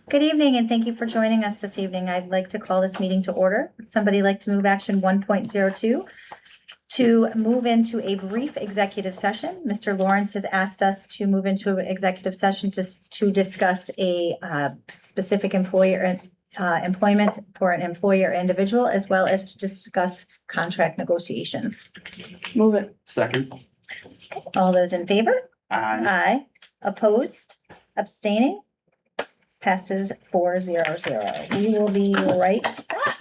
Good evening, and thank you for joining us this evening. I'd like to call this meeting to order. Would somebody like to move action 1.02 to move into a brief executive session? Mr. Lawrence has asked us to move into an executive session just to discuss a specific employer employment for an employer individual, as well as to discuss contract negotiations. Move it. Second. All those in favor? Aye. Aye. Opposed? Abstaining? Passes 4-0-0. We will be right back.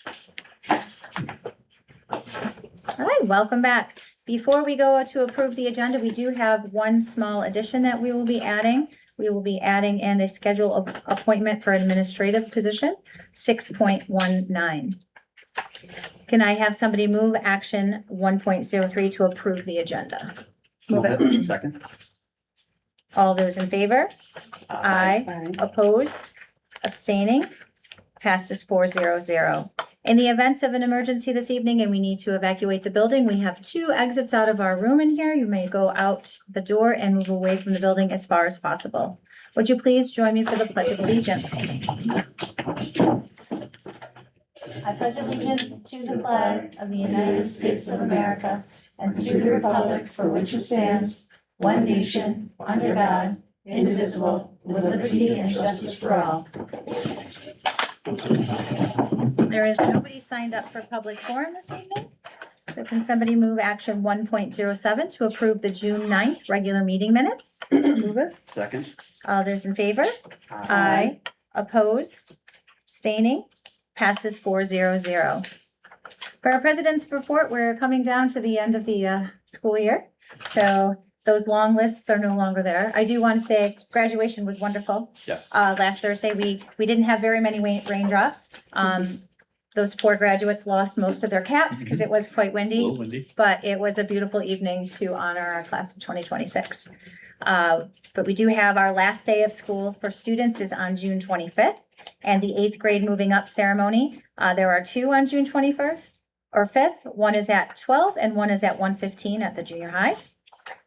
All right, welcome back. Before we go to approve the agenda, we do have one small addition that we will be adding. We will be adding in a schedule of appointment for administrative position, 6.19. Can I have somebody move action 1.03 to approve the agenda? Move it. Second. All those in favor? Aye. Opposed? Abstaining? Passes 400. In the events of an emergency this evening and we need to evacuate the building, we have 2 exits out of our room in here. You may go out the door and move away from the building as far as possible. Would you please join me for the Pledge of Allegiance? I pledge allegiance to the flag of the United States of America and to the republic for which it stands, one nation, under God, indivisible, with liberty and justice for all. There is nobody signed up for public forum this evening. So can somebody move action 1.07 to approve the June 9th regular meeting minutes? Move it. Second. All those in favor? Aye. Opposed? Abstaining? Passes 400. For our president's report, we're coming down to the end of the school year. So those long lists are no longer there. I do want to say graduation was wonderful. Yes. Last Thursday, we didn't have very many raindrops. Those 4 graduates lost most of their caps because it was quite A windy, little windy. but it was a beautiful evening to honor our class of 2026. But we do have our last day of school for students is on June 25th, and the 8th grade moving up ceremony. There are 2 on June 21st or 5th. One is at 12 and one is at 1:15 at the junior high.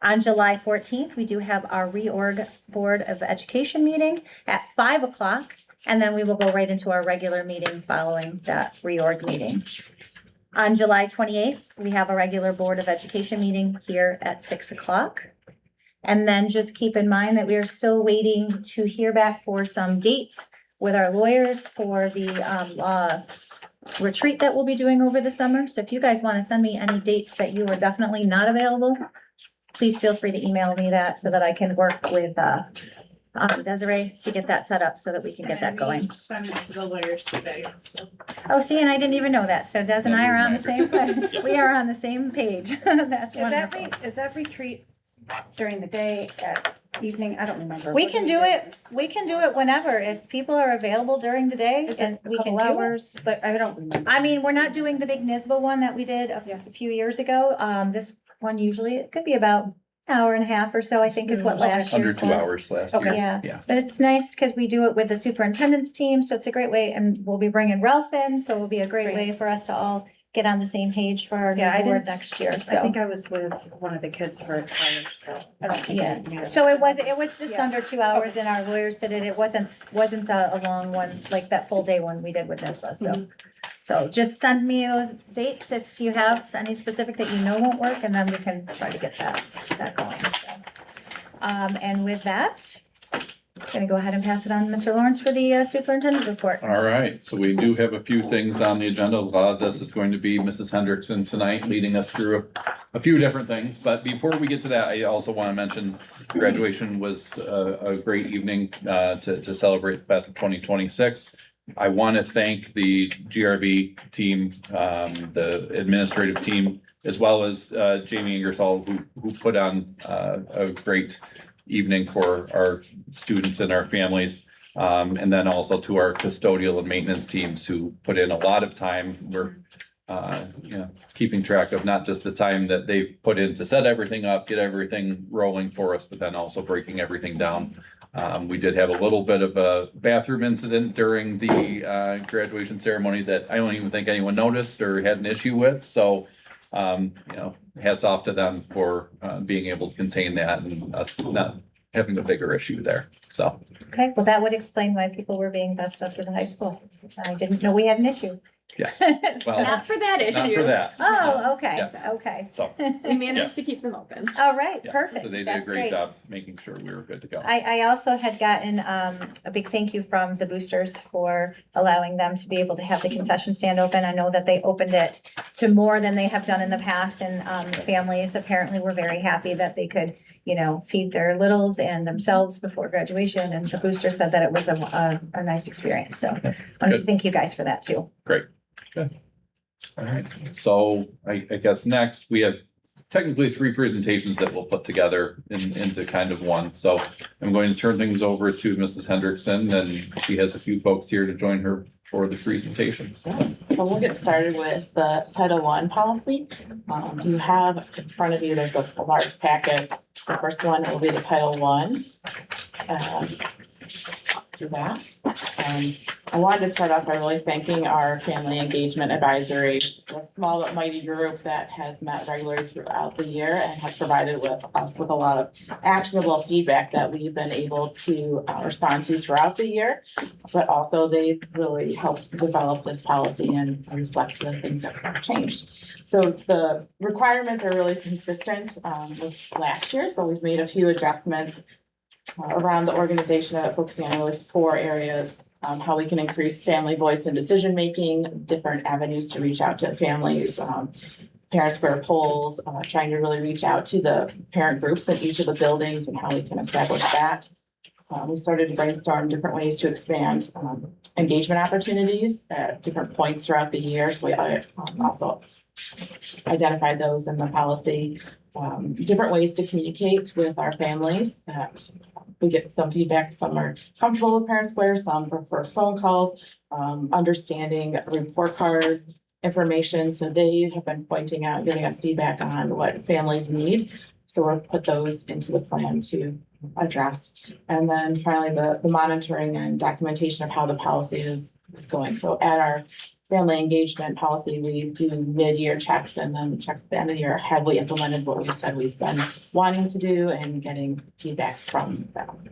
On July 14th, we do have our reorg Board of Education meeting at 5 o'clock, and then we will go right into our regular meeting following that reorg meeting. On July 28th, we have a regular Board of Education meeting here at 6 o'clock. And then just keep in mind that we are still waiting to hear back for some dates with our lawyers for the retreat that we'll be doing over the summer. So if you guys want to send me any dates that you are definitely not available, please feel free to email me that so that I can work with Desiree to get that set up so that we can get that going. Send it to the lawyers today, so. Oh, see, and I didn't even know that. So Des and I are on the same, we are on the same page. That's wonderful. Is that retreat during the day, at evening? I don't remember. We What can we do did it, we can do it whenever, if people are available during the day Is and it a we can couple do it. hours? But I don't remember. I mean, we're not doing the big NISBA one that we did a few years ago. This one usually, it could be about an hour and a half or so, I think is what last Under year's 2 was. hours last Okay. year. Yeah, Yeah. but it's nice because we do it with the superintendent's team, so it's a great way, and we'll be bringing Ralph in, so it'll be a great way for us to all get on the same page for our new Yeah, I board didn't- next year, I so. think I was with one of the kids for a college, so I don't think. Yeah. I knew. So it was just Yeah. under 2 hours and our lawyers did it. It wasn't a long one, like that full day one we did with NISBA, so. Mhm. So just send me those dates if you have any specific that you know won't work, and then we can try to get that going, so. And with that, gonna go ahead and pass it on to Mr. Lawrence for the superintendent report. All right, so we do have a few things on the agenda. A lot of this is going to be Mrs. Hendrickson tonight leading us through a few different things. But before we get to that, I also want to mention graduation was a great evening to celebrate the class of 2026. I want to thank the GRV team, the administrative team, as well as Jamie Ingersoll, who put on a great evening for our students and our families. And then also to our custodial and maintenance teams who put in a lot of time. We're keeping track of not just the time that they've put in to set everything up, get everything rolling for us, but then also breaking everything down. We did have a little bit of a bathroom incident during the graduation ceremony that I don't even think anyone noticed or had an issue with. So, hats off to them for being able to contain that and us not having a bigger issue there. So, Okay, well, that would explain why people were being bused up to the high school. I didn't know we had an issue. yes, So- Well, Not for that issue. not for that. Oh, okay, Yeah. okay. So, We managed Yes. to keep them open. All right, yeah, perfect. so they did a That's great job making sure we were good to go. I also had gotten a big thank you from the boosters for allowing them to be able to have the concession stand open. I know that they opened it to more than they have done in the past, and families apparently were very happy that they could, feed their littles and themselves before graduation. And the booster said that it was a nice experience. So I wanted to Good. thank you guys for that too. Great. All right, so I guess next we have technically three presentations that we'll put together into kind of one. So I'm going to turn things over to Mrs. Hendrickson, and she has a few folks here to join her for the presentations. Yes, so we'll get started with the Title I policy. You have in front of you, there's a large packet. The first one will be the Title I. Do that. I wanted to start off by really thanking our Family Engagement Advisory, a small but mighty group that has met regularly throughout the year and has provided us with a lot of actionable feedback that we've been able to respond to throughout the year. But also they've really helped develop this policy and reflect the things that have changed. So the requirements are really consistent with last year, so we've made a few adjustments around the organization, focusing on really 4 areas. How we can increase family voice and decision-making, different avenues to reach out to families, parent square polls, trying to really reach out to the parent groups in each of the buildings and how we can establish that. We started to brainstorm different ways to expand engagement opportunities at different points throughout the year. So we also identified those in the policy. Different ways to communicate with our families that we get some feedback. Some are comfortable with Parent Square, some prefer phone calls, understanding report card information. So they have been pointing out, giving us feedback on what families need. So we'll put those into the plan to address. And then finally, the monitoring and documentation of how the policy is going. So at our family engagement policy, we do mid-year checks and then checks at the end of the year. Have we implemented what we said we've been wanting to do and getting feedback from them?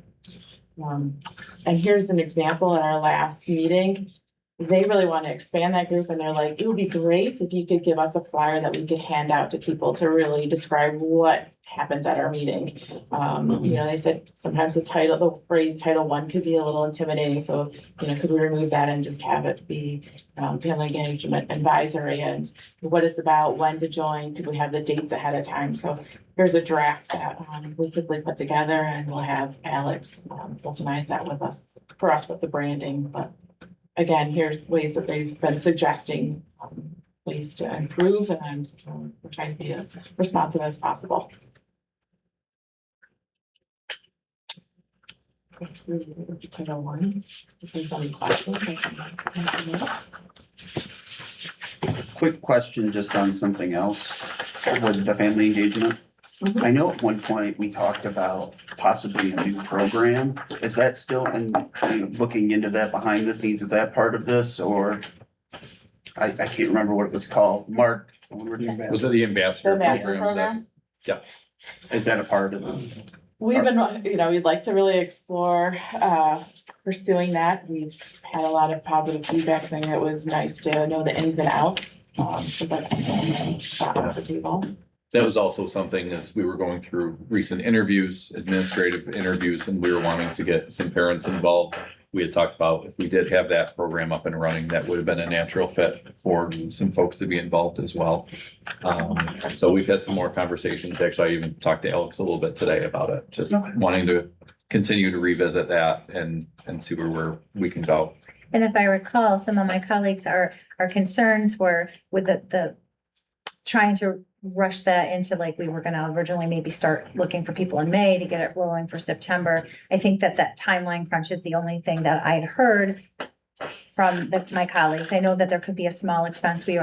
And here's an example at our last meeting. They really want to expand that group and they're like, it would be great if you could give us a flyer that we could hand out to people to really describe what happens at our meeting. They said sometimes the phrase Title I could be a little intimidating. So, could we remove that and just have it be family engagement advisory and what it's about, when to join? Could we have the dates ahead of time? So here's a draft that we quickly put together and we'll have Alex finalize that with us with the branding. But again, here's ways that they've been suggesting ways to improve and we're trying to be as responsive as possible. Title I. If there's any questions, I can answer them. Quick question just on something else with the family engagement. Mhm. I know at one point we talked about possibly a new program. Is that still looking into that behind the scenes? Is that part of this or? I can't remember what it was called. Mark, Was it the ambassador The master program? program. is that a part of it? We've been, we'd like to really explore pursuing that. We've had a lot of positive feedback saying it was nice to know the ins and outs. So that's off the table. That was also something as we were going through recent interviews, administrative interviews, and we were wanting to get some parents involved. We had talked about if we did have that program up and running, that would have been a natural fit for some folks to be involved as well. So we've had some more conversations. Actually, I even talked to Alex a little bit today about it, just wanting to continue to revisit that and see where we can go. And if I recall, some of my colleagues, our concerns were with the trying to rush that into like, we were gonna originally maybe start looking for people in May to get it rolling for September. I think that timeline crunch is the only thing that I'd heard from my colleagues. I know that there could be a small expense. We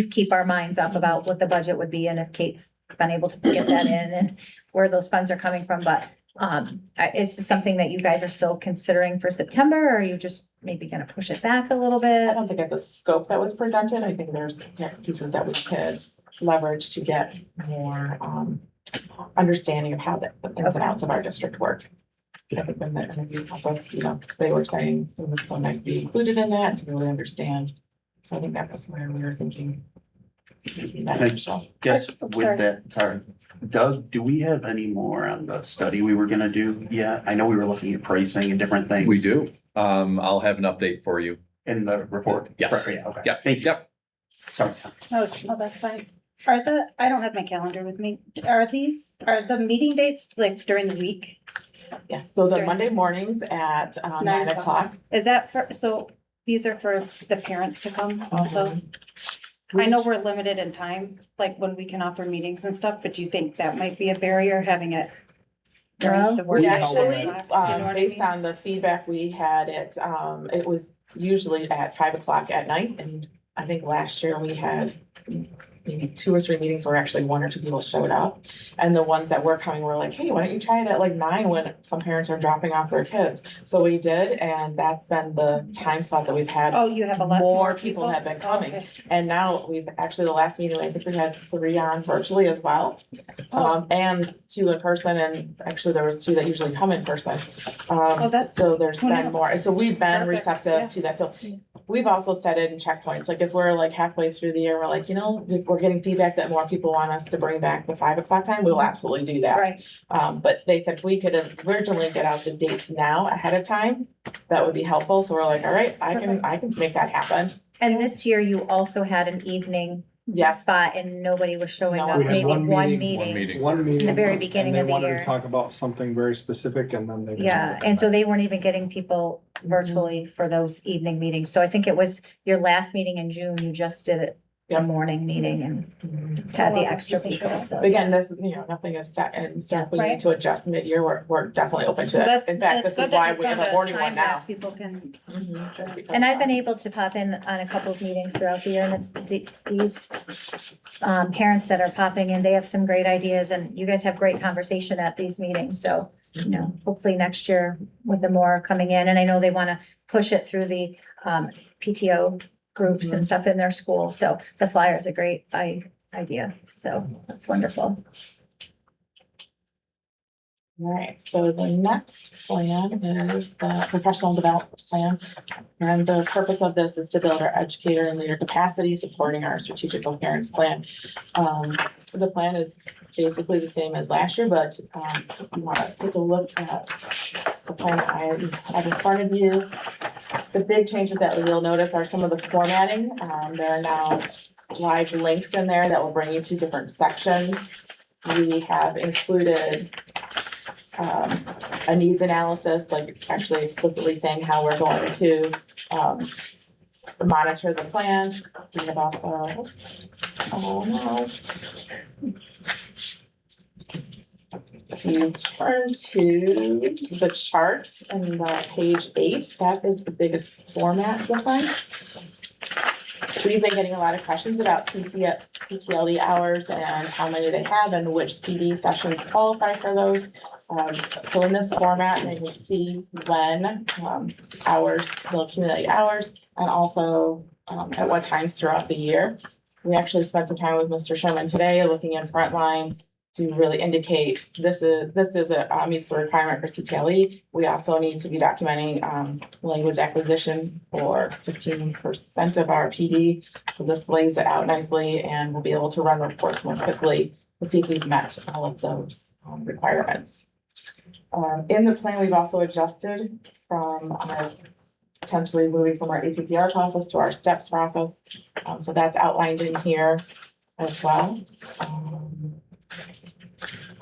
keep our minds up about what the budget would be and if Kate's been able to get that in and where those funds are coming from, but is this something that you guys are still considering for September, or are you just maybe gonna push it back a little I bit? don't think at the scope that was presented, I think there's pieces that we could leverage to get more understanding of how the ins and outs of our district work. I think in the interview process, they were saying it was so nice to be included in that, to really understand. So I think that was where we were thinking. Guess Oh, with sorry. that, sorry. Doug, do we have any more on the study we were gonna do yet? I know we were looking at pricing and different things. We do. I'll have an update for you. In the report? Yes. Yeah, okay. Yeah, Thank you. yep. Sorry. Oh, that's fine. I don't have my calendar with me. Are the meeting dates like during the week? Yes, so the Monday mornings at 9 o'clock. Is that so these are for the parents to come also. I know we're limited in time, like when we can offer meetings and stuff, but do you think that might be a barrier having it? during the Well, work We day? actually, You know what I based mean? on the feedback we had, it was usually at 5 o'clock at night, and I think last year we had maybe 2 or 3 meetings where actually 1 or 2 people showed up. And the ones that were coming were like, hey, why don't you try it at like 9 when some parents are dropping off their kids? So we did, and that's been the time slot that we've had. Oh, you have a lot More more people people? have been Oh, coming. okay. And now we've actually, the last meeting, I think we had 3 on virtually as well. And 2 in person, and actually there was 2 that usually come in person. Oh, that's So there's who been knew? more, so we've been Perfect, receptive yeah. to that, so. We've also set it in checkpoints, like if we're like halfway through the year, we're like, you know, if we're getting feedback that more people want us to bring back the 5 o'clock time, we will absolutely do that. Right, But they said if we could originally get out the dates now ahead of time, that would be helpful, so we're like, all right, I can make that happen. and this year you also had an evening Yes, spot and nobody was showing No, up, we had maybe one one meeting. One meeting. meeting. One meeting. In the very and beginning they of the wanted year. to talk about something very specific and then they. didn't Yeah, wanna come and so back. they weren't even getting people virtually for those evening meetings. So I think it was your last meeting in June, you just did it, the Yep. morning meeting and had the extra people, so. again, this, nothing is set in stone, if we need Right. to adjust mid-year, we're definitely open to Well, it. that's, In fact, it's this is good that why you we have found a a morning time one now. that people can. Just because And I've of been that. able to pop in on a couple of meetings throughout the year, and it's these parents that are popping in, they have some great ideas, and you guys have great conversation at these meetings, so, hopefully next year with the more coming in, and I know they wanna push it through the PTO groups and stuff in their school, so the flyer is a great idea, so that's wonderful. All right, so the next plan is the professional development plan. And the purpose of this is to build our educator and leader capacity, supporting our strategic coherence plan. The plan is basically the same as last year, but if you want to take a look at the plan I have in front of you. The big changes that you'll notice are some of the formatting. There are now live links in there that will bring you to different sections. We have included a needs analysis, like actually explicitly saying how we're going to monitor the plan. We have also, if you turn to the chart in the page 8, that is the biggest format difference. We've been getting a lot of questions about CTLD hours and how many they have and which PD sessions qualify for those. So in this format, you can see when hours, they'll accumulate hours, and also at what times throughout the year. We actually spent some time with Mr. Sherman today, looking in Frontline to really indicate this is a meets the requirement for CTLE. We also need to be documenting language acquisition for 15% of our PD. So this lays it out nicely, and we'll be able to run reports more quickly to see if we've met all of those requirements. In the plan, we've also adjusted from our potentially moving from our APPR process to our STEPS process. So that's outlined in here as well.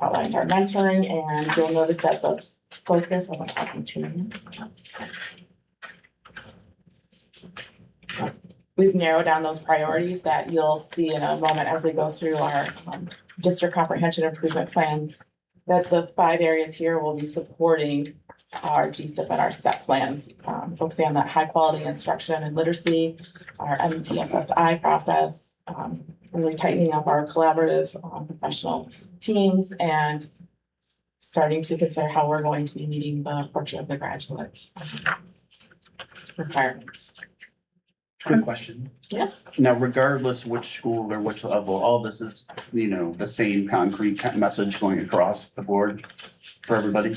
Outlined our mentoring, and you'll notice that the focus, as I'm talking to you. We've narrowed down those priorities that you'll see in a moment as we go through our district comprehension improvement plan. That the 5 areas here will be supporting our GSIP and our SEP plans, focusing on that high quality instruction and literacy, our MTSSI process, really tightening up our collaborative professional teams, and starting to consider how we're going to be meeting the portrait of the graduate requirements. Quick question. Yeah. Now, regardless which school or which level, all this is, the same concrete message going across the board for everybody?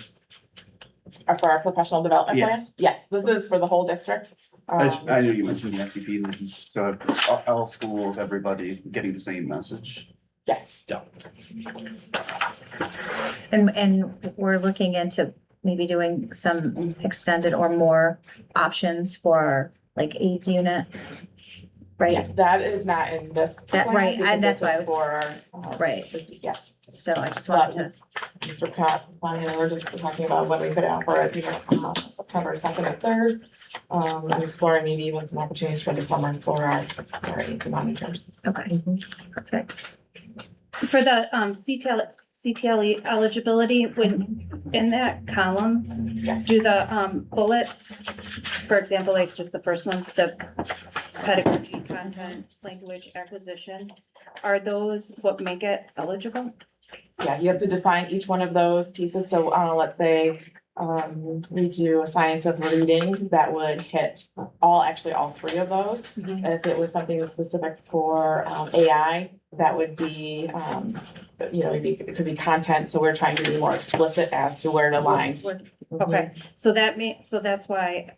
For our professional development plan? Yes. Yes, this is for the whole district. I know you mentioned the SCP, so all schools, everybody getting the same message. Yes. And we're looking into maybe doing some extended or more options for like AIDS unit. Right, Yes, that is not in this. That- plan, right, because and that's this why I is was- For our. right. Yes. So I just wanted to, Mr. Pat, Bonnie and I were just talking about what we could offer at, September 2nd and 3rd. and exploring maybe even some opportunities for the summer for our aides and monitors. Okay, perfect. For the CTLE eligibility, when, in that column, Yes. do the bullets, for example, like just the first one, the pedagogy, content, language acquisition, are those what make it eligible? Yeah, you have to define each one of those pieces. So, let's say, we do a science of reading that would hit all three of those. Mhm. If it was something specific for, AI, that would be, it could be content. So we're trying to be more explicit as to where the lines. Okay, so that's why,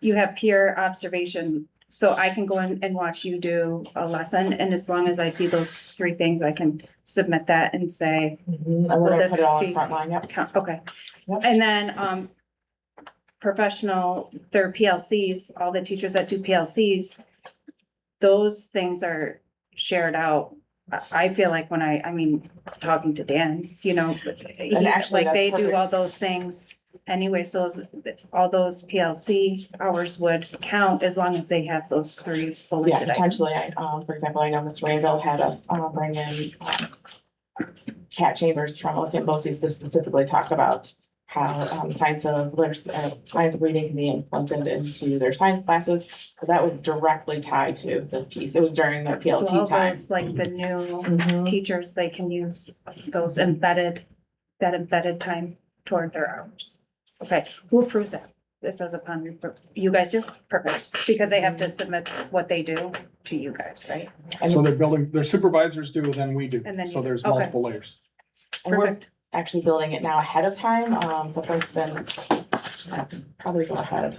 you have peer observation, so I can go in and watch you do a lesson, and as long as I see those three things, I can submit that and say, And we're gonna this put it all in be- front line, yep. okay. Yep. And then, professional, their PLCs, all the teachers that do PLCs, those things are shared out. I feel like when I mean, talking to Dan, he, actually, like they that's do perfect. all those things anyway, so all those PLC hours would count as long as they have those three Yeah, bulleted items. potentially, for example, I know Ms. Rainville had us, bring in, Kat Chambers from OCM BOCES to specifically talk about how, science of literacy, science of reading can be implemented into their science classes. So that would directly tie to this piece. It was during their So all PLT time. those, like the new Mhm. teachers, they can use those that embedded time toward their hours. Okay, who approves that? This as upon, you guys do? Perfect, It's because they have to submit what they do to you guys, right? So their supervisors do, and then we do. And then So you do. there's Okay. multiple layers. And we're Perfect. actually building it now ahead of time. So for instance, I can probably go ahead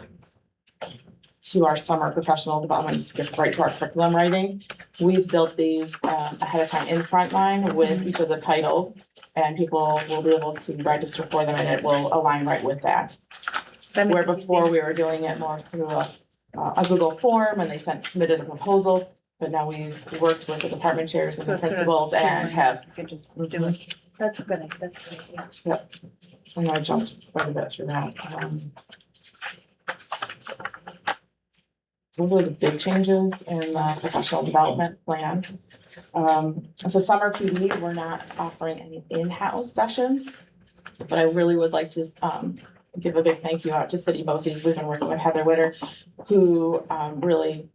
to our summer professional development, skip right to our curriculum writing. We've built these ahead of time in Frontline with each of the titles, and people will be able to register for them, and it will align right with that. That makes Where it before easy. we were doing it more through a Google form, and they submitted a proposal. But now we've worked with the department chairs and So the sort of principals and streamline. have, You can just do it. That's good, yeah. so I jumped quite a bit through that. Those are the big changes in the professional development plan. So summer PD, we're not offering any in-house sessions. But I really would like to, give a big thank you out to City BOCES. We've been working with Heather Witter, who, really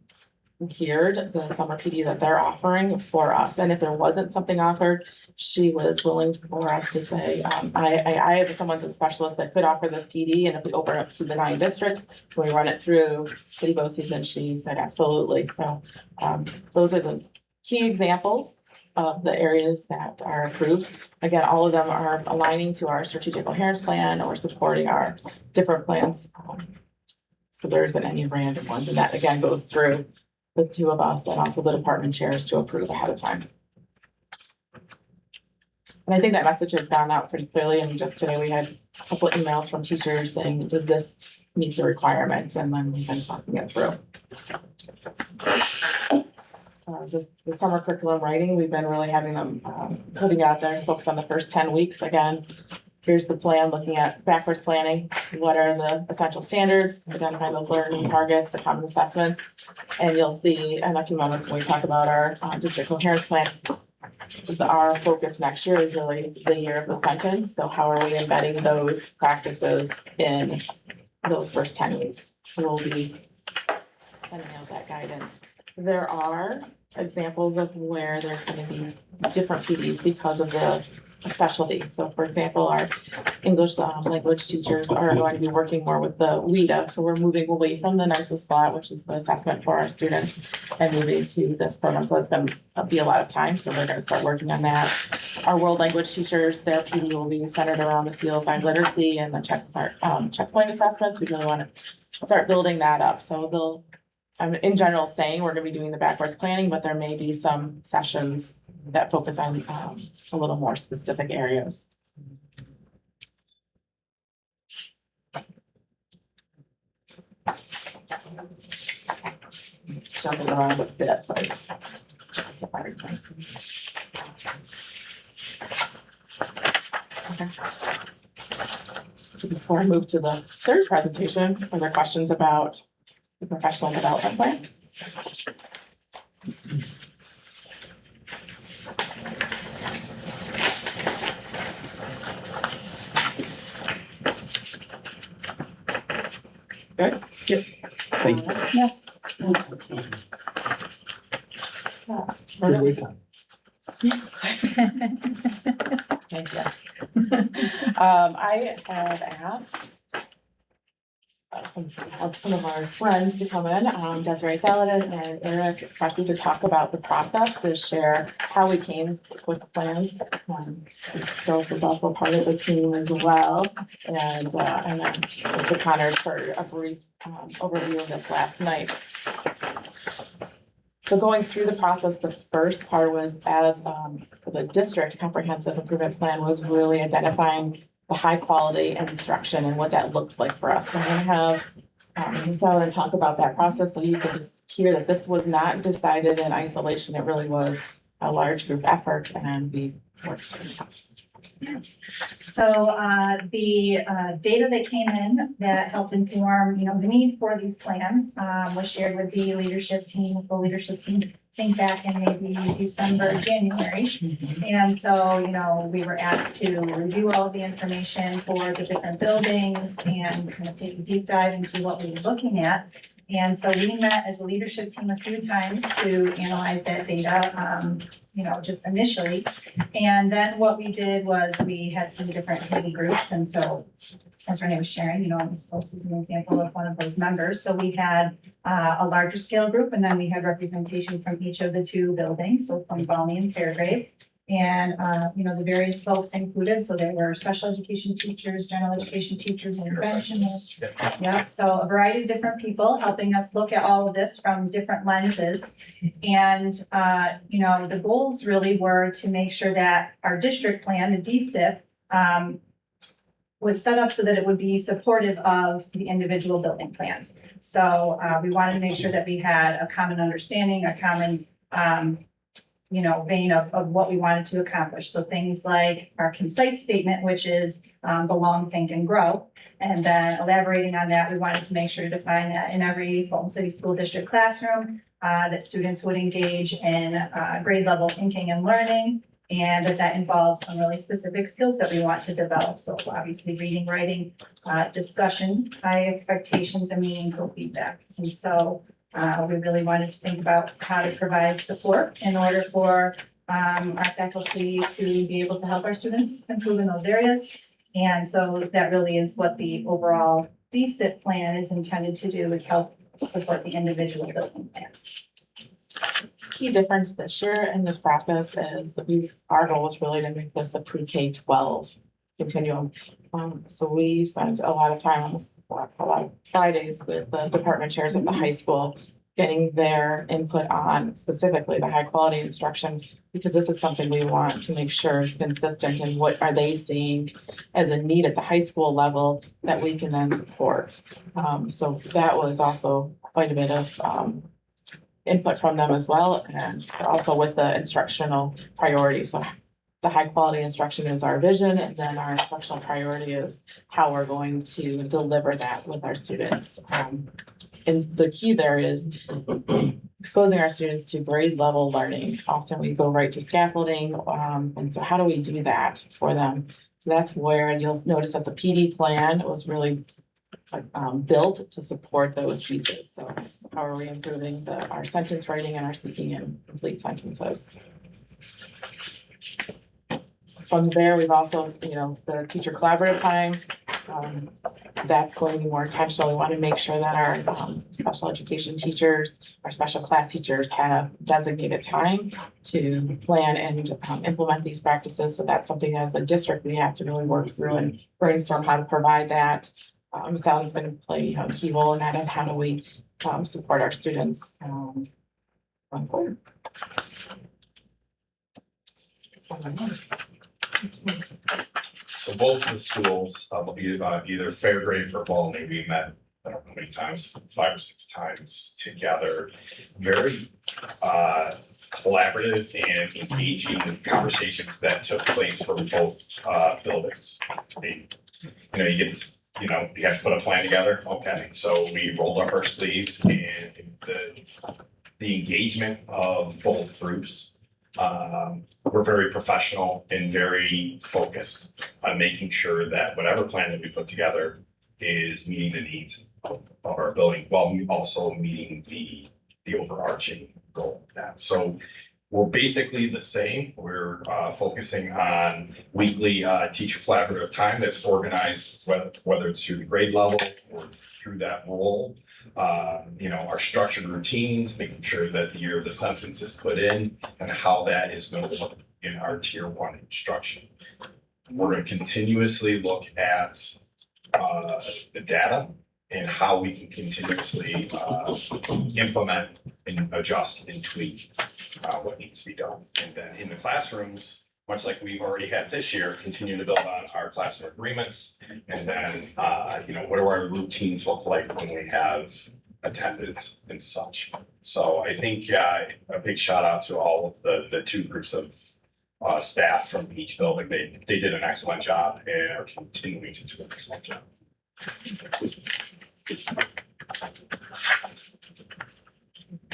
geared the summer PD that they're offering for us. And if there wasn't something offered, she was willing for us to say, I have someone's a specialist that could offer this PD, and if we open up to the 9 districts, can we run it through City BOCES? And she said, absolutely. So, those are the key examples of the areas that are approved. Again, all of them are aligning to our strategic coherence plan or supporting our different plans. So there isn't any random ones, and that again goes through the two of us and also the department chairs to approve ahead of time. And I think that message has gone out pretty clearly. I mean, just today we had a couple of emails from teachers saying, does this meet the requirements? And then we've been talking it through. The summer curriculum writing, we've been really having them, putting out there, focus on the first 10 weeks. Again, here's the plan, looking at backwards planning. What are the essential standards, identifying those learning targets, the common assessments. And you'll see in a few moments when we talk about our district coherence plan, our focus next year is really the year of the sentence. So how are we embedding those practices in those first 10 weeks? So we'll be sending out that guidance. There are examples of where there's gonna be different PDs because of the specialty. So for example, our English language teachers are going to be working more with the WIDA. So we're moving away from the nicest slot, which is the assessment for our students, and moving to this program. So it's gonna be a lot of time. So we're gonna start working on that. Our world language teachers, their PD will be centered around the CL5 literacy and the checkpoint assessments. We really want to start building that up. So they'll, I'm in general saying we're gonna be doing the backwards planning, but there may be some sessions that focus on a little more specific areas. Jumping around a bit, but. Okay. So before I move to the third presentation, are there questions about the professional development plan? Good? Yep. Thank you. Yes. Good wait time. Thank you. I have asked some of our friends to come in, Desiree Saladin and Eric Crosby, to talk about the process, to share how we came with the plans. Phyllis is also part of the team as well, and then Mr. Connor for a brief overview of this last night. So going through the process, the first part was as the district comprehensive improvement plan was really identifying the high quality instruction and what that looks like for us. I'm gonna have Ms. Allen talk about that process so you can just hear that this was not decided in isolation. It really was a large group effort and we worked really hard. So the data that came in that helped inform, the need for these plans was shared with the leadership team, the full leadership team, I think back in maybe December, January. And so, we were asked to review all of the information for the different buildings and kind of take a deep dive into what we were looking at. And so we met as a leadership team a few times to analyze that data, just initially. And then what we did was we had some different committee groups. And so, as Renee was sharing, Ms. Phillips is an example of one of those members. So we had a larger scale group, and then we had representation from each of the two buildings, so from Valmy and Fairgrave. And, the various folks included, so there were special education teachers, general education teachers, interventionists. Yeah, so a variety of different people helping us look at all of this from different lenses. And, the goals really were to make sure that our district plan, the DSIP, was set up so that it would be supportive of the individual building plans. So we wanted to make sure that we had a common understanding, a common vein of what we wanted to accomplish. So things like our concise statement, which is belong, think, and grow. And then elaborating on that, we wanted to make sure to define that in every Fulton City School District classroom, that students would engage in grade level thinking and learning, and that involves some really specific skills that we want to develop. So obviously reading, writing, discussion, high expectations, and meaningful feedback. And so we really wanted to think about how to provide support in order for our faculty to be able to help our students improve in those areas. And so that really is what the overall DSIP plan is intended to do, is help support the individual building plans. Key difference this year in this process is our goal is really to make this a pre-K-12 continuum. So we spent a lot of time, almost a lot of Fridays with the department chairs at the high school, getting their input on specifically the high quality instruction, because this is something we want to make sure is consistent and what are they seeing as a need at the high school level that we can then support. So that was also quite a bit of input from them as well, and also with the instructional priorities. So the high quality instruction is our vision, and then our instructional priority is how we're going to deliver that with our students. And the key there is exposing our students to grade level learning. Often we go right to scaffolding, and so how do we do that for them? So that's where you'll notice that the PD plan was really built to support those pieces. So how are we improving our sentence writing and our speaking in complete sentences? From there, we've also, the teacher collaborative time, that's going to be more intentional. We want to make sure that our special education teachers, our special class teachers have designated time to plan and implement these practices. So that's something as a district we have to really work through and brainstorm how to provide that. Ms. Allen's going to play a key role in that, and how do we support our students going forward. So both of the schools, either Fairgrave or Valmy, we met, I don't know how many times, 5 or 6 times together. Very collaborative and engaging conversations that took place for both buildings. You get this you know, we have to put a plan together. Okay, so we rolled up our sleeves and the engagement of both groups. We're very professional and very focused on making sure that whatever plan that we put together is meeting the needs of our building, while also meeting the overarching goal of that. So we're basically the same. We're focusing on weekly teacher collaborative time that's organized, whether it's through the grade level or through that role. You know, our structured routines, making sure that the year of the sentence is put in and how that is going to look in our tier 1 instruction. We're going to continuously look at the data and how we can continuously implement and adjust and tweak what needs to be done. And then in the classrooms, much like we've already had this year, continue to build on our classroom agreements. And then, you know, what do our routines look like when we have attendance and such? So I think a big shout out to all of the two groups of staff from each building. They did an excellent job and are continuing to do an excellent job.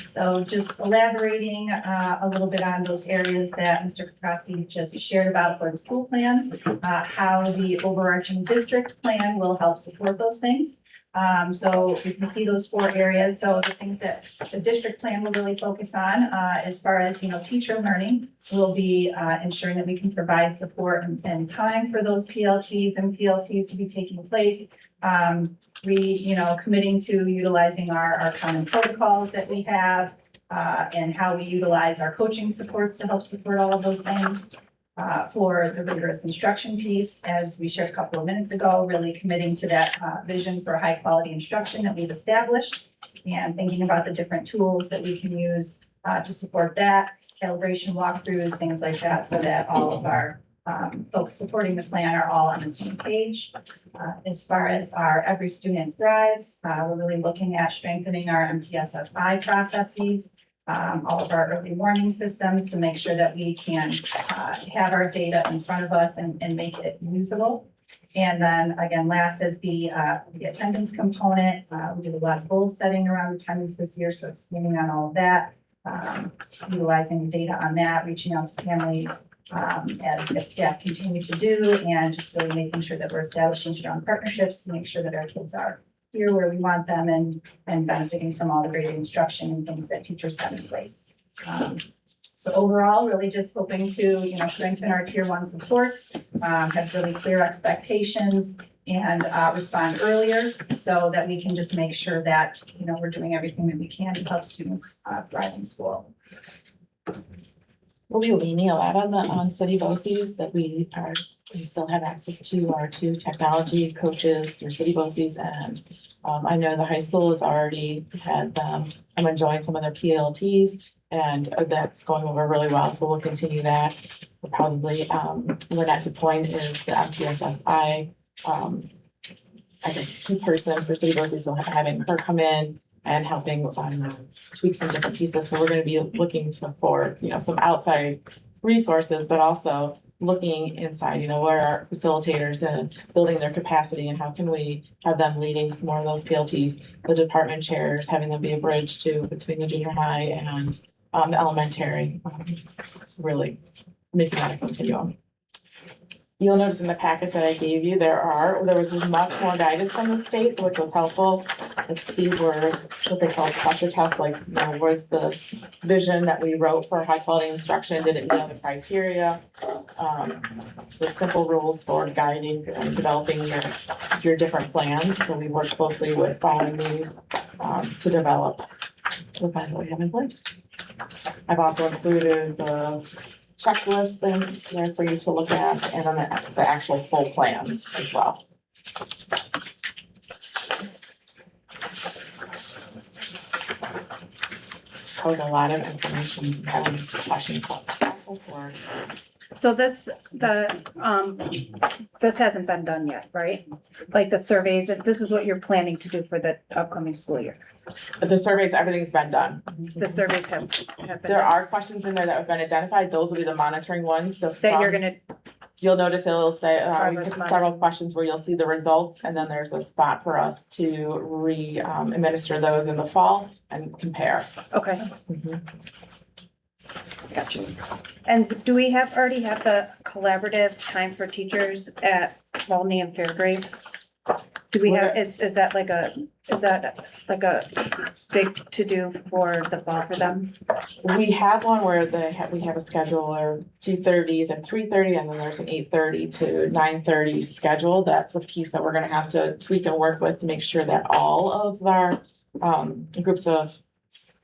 So just elaborating a little bit on those areas that Mr. Koprowski just shared about for the school plans, how the overarching district plan will help support those things. So you can see those 4 areas. So the things that the district plan will really focus on, as far as, you know, teacher learning, will be ensuring that we can provide support and time for those PLCs and PLTs to be taking place. Committing to utilizing our common protocols that we have, and how we utilize our coaching supports to help support all of those things. For the rigorous instruction piece, as we shared a couple of minutes ago, really committing to that vision for high quality instruction that we've established, and thinking about the different tools that we can use to support that, calibration walkthroughs, things like that, so that all of our folks supporting the plan are all on the same page. As far as our Every Student Thrives, we're really looking at strengthening our MTSSI processes, all of our early warning systems to make sure that we can have our data in front of us and make it usable. And then again, last is the attendance component. We did a lot of goal setting around attendance this year, so expanding on all of that, utilizing data on that, reaching out to families as staff continue to do, and just really making sure that we're establishing strong partnerships to make sure that our kids are here where we want them and benefiting from all the great instruction and things that teachers have in place. So overall, really just hoping to, you know, strengthen our tier 1 supports, have really clear expectations, and respond earlier so that we can just make sure that, you know, we're doing everything that we can to help students thrive in school. We'll be leaning a lot on city BOCES that we still have access to our 2 technology coaches through city BOCES, and I know the high school has already had them come and join some of their PLTs, and that's going over really well, so we'll continue that. We'll probably, Lynette DePoint is the MTSSI, I think key person for city BOCES, so having her come in and helping tweak some different pieces. So we're going to be looking for, you know, some outside resources, but also looking inside, you know, where are facilitators and building their capacity, and how can we have them leading some more of those PLTs, the department chairs, having them be a bridge between the junior high and the elementary. It's really making that a continuum. You'll notice in the packets that I gave you, there was much more guidance from the state, which was helpful. These were what they call pressure tests, like, you know, was the vision that we wrote for high quality instruction, did it meet all the criteria? The simple rules for guiding and developing your different plans. So we work closely with following these to develop the plans that we have in place. I've also included the checklist then there for you to look at, and then the actual full plans as well. That was a lot of information. I have any questions about the process or? So this hasn't been done yet, right? Like the surveys, this is what you're planning to do for the upcoming school year. The surveys, everything's been done. The surveys have been There done. are questions in there that have been identified. Those will be the monitoring ones, so. That you're gonna you'll notice it'll say, we Progress get bar. several questions where you'll see the results, and then there's a spot for us to administer those in the fall and compare. Okay, Mhm. gotcha. And do we already have the collaborative time for teachers at Walney and Fairgrave? Do we have, is that like a big to-do for the fall for them? We have one where we have a schedule of 2:30 to 3:30, and then there's an 8:30 to 9:30 schedule. That's a piece that we're gonna have to tweak and work with to make sure that all of our groups of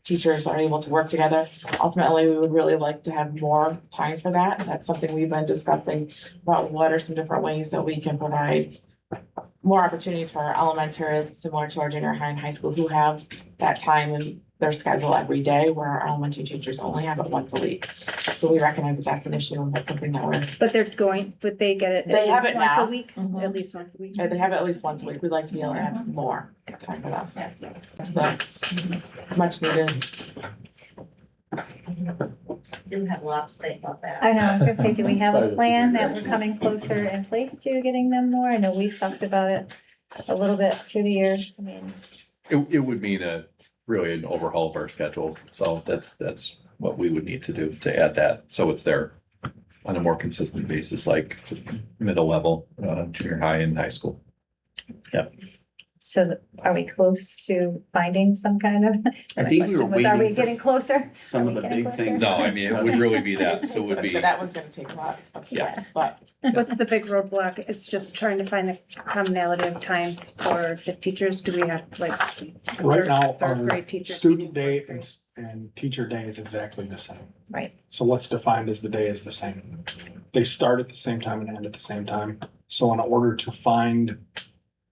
teachers are able to work together. Ultimately, we would really like to have more time for that. That's something we've been discussing about what are some different ways that we can provide more opportunities for our elementary, similar to our junior high and high school, who have that time in their schedule every day, where our elementary teachers only have it once a week. So we recognize that that's an issue, and that's something that we're, But would they get it They at have least it once a now. week? Mhm. At least once a week? they have it at least once a week. We'd like to be able to have more time for that. Yes. That's the much needed. Didn't have a lot to say about that. I know, I was gonna say, do we have a plan that we're coming closer in place to getting them more? I know we've talked about it a little bit through the year. I mean, It would mean really an overhaul of our schedule, so that's what we would need to do to add that, so it's there on a more consistent basis, like middle level, junior high and high school. so are we close to finding some kind of? I My think we were question was, Are we waiting for getting closer? some of Are the we getting big closer? things. No, I mean, it would really be that, so it would be, So that one's gonna take a lot of, Yeah. but What's the big roadblock? It's just trying to find the commonality of times for the teachers. Do we have like? Right now, third our grade teachers student teaching day fourth grade? and teacher day is exactly the same. Right. So what's defined as the day is the same. They start at the same time and end at the same time. So in order to find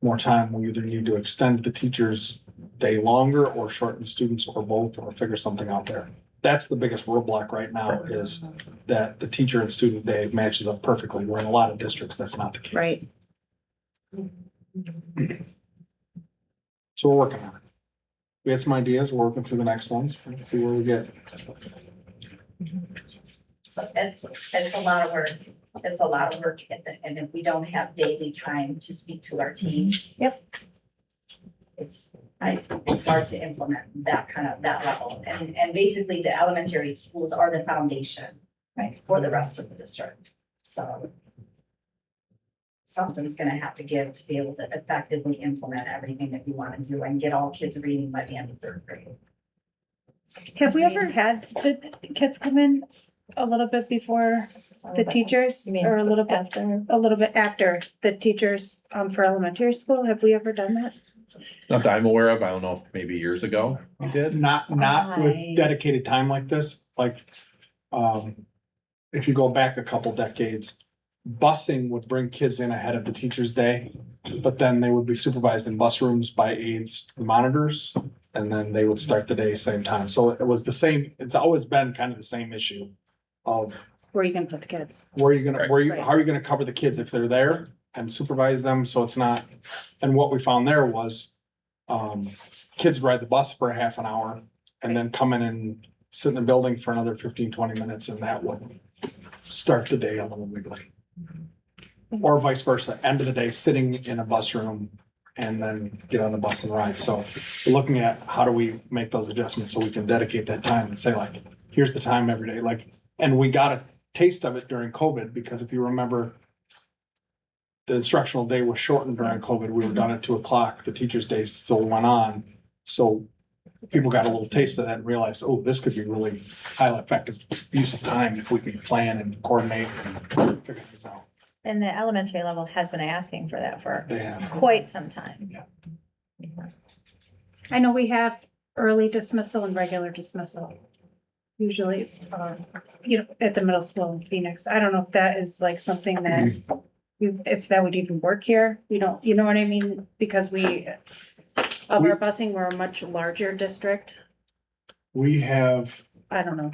more time, we either need to extend the teacher's day longer or shorten students or both, or figure something out there. That's the biggest roadblock right now, is that the teacher and student day matches up perfectly, where in a lot of districts, that's not the case. Right. So we're working on it. We had some ideas, we're working through the next ones, and see where we get. So it's a lot of work. It's a lot of work, and if we don't have daily time to speak to our teams. Yep. It's hard to implement that level, and basically the elementary schools are the foundation. Right. For the rest of the district, so. Something's gonna have to give to be able to effectively implement everything that we wanna do and get all kids reading by the end of third grade. Have we ever had the kids come in a little bit before the teachers You mean or a little bit after? after the teachers for elementary school? Have we ever done that? not that I'm aware of, I don't know if maybe years ago we did. Not I- with dedicated time like this, like, if you go back a couple decades, busing would bring kids in ahead of the teacher's day, but then they would be supervised in bus rooms by aides and monitors, and then they would start the day same time. So it was the same, it's always been kind of the same issue of Where you can put the kids? where are you gonna, Right. how are you gonna cover the kids if they're there and supervise them, so it's not, and what we found there was, kids ride the bus for a half an hour and then come in and sit in the building for another 15-20 minutes, and that would start the day a little wiggly. Or vice versa, end of the day, sitting in a bus room and then get on the bus and ride. So we're looking at how do we make those adjustments so we can dedicate that time and say like, here's the time every day, like, and we got a taste of it during COVID, because if you remember, the instructional day was shortened during COVID. We were done at 2:00. The teacher's day still went on. So people got a little taste of that and realized, oh, this could be really highly effective use of time if we can plan and coordinate and figure things out. And the elementary level has been asking for that for They have. quite some time. Yeah. I know we have early dismissal and regular dismissal. Usually, at the middle school in Phoenix. I don't know if that is like something that, if that would even work here. We don't, you know what I mean? Because of our busing, we're a much larger district. We have, I don't know.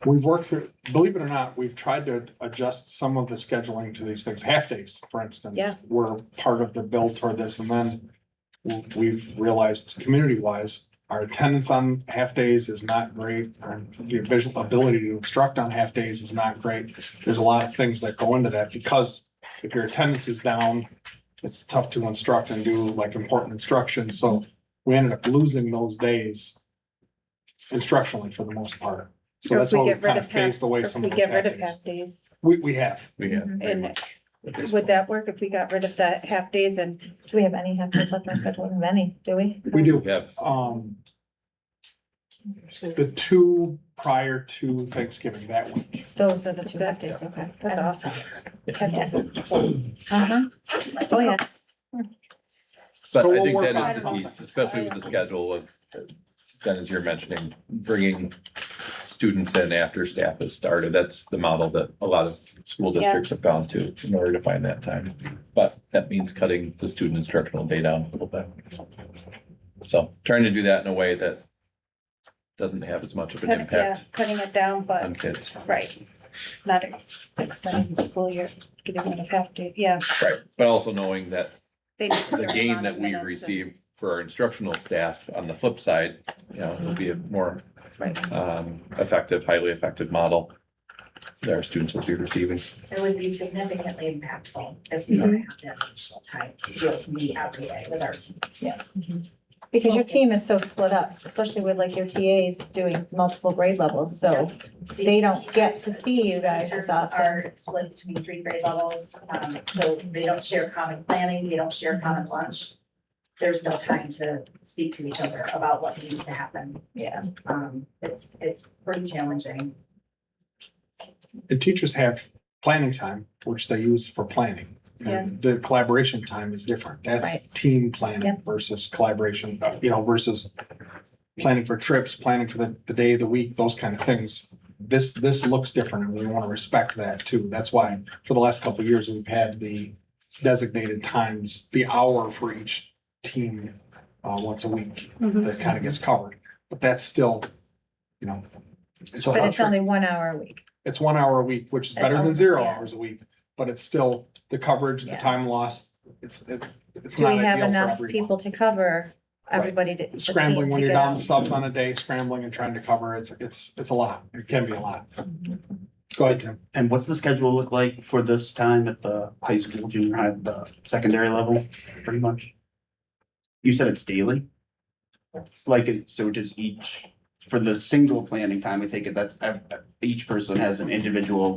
we've worked through, believe it or not, we've tried to adjust some of the scheduling to these things. Half days, for instance, Yeah. were part of the build toward this, and then we've realized community wise, Our attendance on half days is not great, or the visual ability to instruct on half days is not great. There's a lot of things that go into that, because if your attendance is down, it's tough to instruct and do like important instruction, so we ended up losing those days instructionally for the most part. So Or if that's we why we get rid kind of of phased away If some we of those get rid half of days. half days, We have. We have. very and much at this would point. that work if we got rid of that half days and, Do we have any half days left in our schedule? We don't have any, do we? We do. We have, The two prior to Thanksgiving that week. Those are the two half days, okay. that's awesome. Half days. Uh-huh. Oh, yes. but So I we'll think work that on is the something. piece, especially with the schedule of, Jen, as you're mentioning, bringing students in after staff has started. That's the model that a lot of school Yeah. districts have gone to in order to find that time. But that means cutting the student instructional day down a little bit. So trying to do that in a way that doesn't have as much of an Yeah, impact cutting it down, on but, kids. right, not extending the school year, getting rid of half day, yeah. Right, but also knowing that They need a the certain gain amount that of we minutes and- receive for our instructional staff on the flip side, you know, will be a more effective, highly effective model that our students will be receiving. It would be significantly impactful if we don't have that additional time to be able to meet every day with our teams. Yeah. Because your team is so split up, especially with like your TAs doing multiple grade levels, so they don't get to see you guys as Teachers often. are split between 3 grade levels, so they don't share common planning, they don't share common lunch. There's no time to speak to each other about what needs to happen. Yeah. It's pretty challenging. And teachers have planning time, which they use for planning. And the collaboration time is different. That's team planning Yep. versus collaboration, versus planning for trips, planning for the day of the week, those kind of things. This looks different and we want to respect that too. That's why for the last couple of years, we've had the designated times, the hour for each team once a week Mhm. that kind of gets covered. But that's still, it's But it's still- only 1 hour a week. it's 1 hour a week, which is That's better than all- 0 yeah. hours a week, but it's still the coverage, the Yeah. time lost. It's Do not we have ideal for enough everyone. people to cover everybody to? the Scrambling team when to you're get down out? to subs on a day, scrambling and trying to cover, it's a lot. It can be a lot. Go ahead, Tim. And what's the schedule look like for this time at the high school, junior high, the secondary level, pretty much? You said it's daily? So does for the single planning time, I take it that's, each person has an individual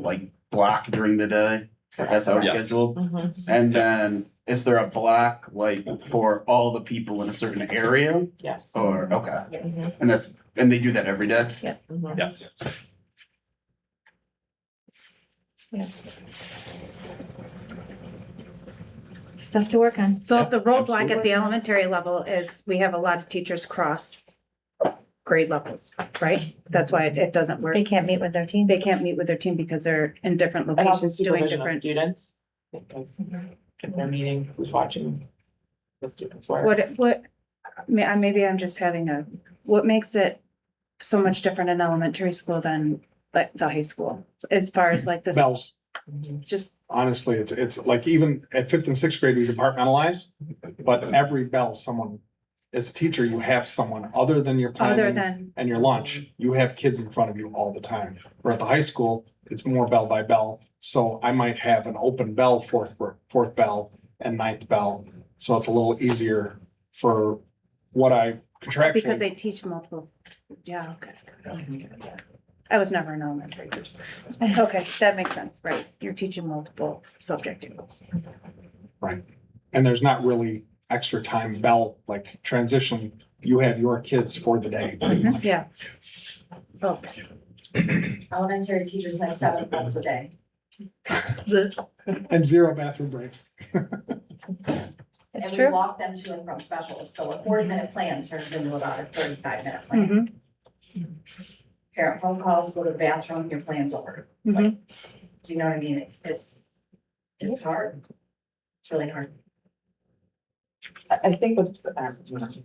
block during the day? That's how it's Yes. scheduled? And then, is there a block for all the people in a certain area? Yes. Or, okay, Yes. and they do that every day? Yes. Stuff to work on. So the roadblock at absolutely. the elementary level is we have a lot of teachers cross grade levels, right? That's why it doesn't work. They can't meet with their team. They can't meet with their team because they're in different And also locations doing supervision of different. students, because if they're meeting, who's watching the students work. Maybe I'm just having what makes it so much different in elementary school than the high school? As far as this, Bells, just, honestly, it's like even at 5th and 6th grade, we departmentalize, but every bell, someone, as a teacher, you have someone other than your other planning than, and your lunch, you have kids in front of you all the time. Where at the high school, it's more bell by bell. So I might have an open bell, fourth bell and 9th bell. So it's a little easier for what I because contractually, they teach multiple, yeah, okay. I was never an elementary teacher. Okay, that makes sense, right? You're teaching multiple subject areas. and there's not really extra time bell, like transition. You have your kids for the day. pretty much. Yeah. Oh, Elementary teachers have 7 bells a day. And 0 bathroom breaks. It's And we true. walk them to and from specials, so a 40-minute plan turns into about a 35-minute plan. mhm, Parent phone calls, go to the bathroom, your plan's over. mhm. Do you know what I mean? It's hard. It's really hard. I think with,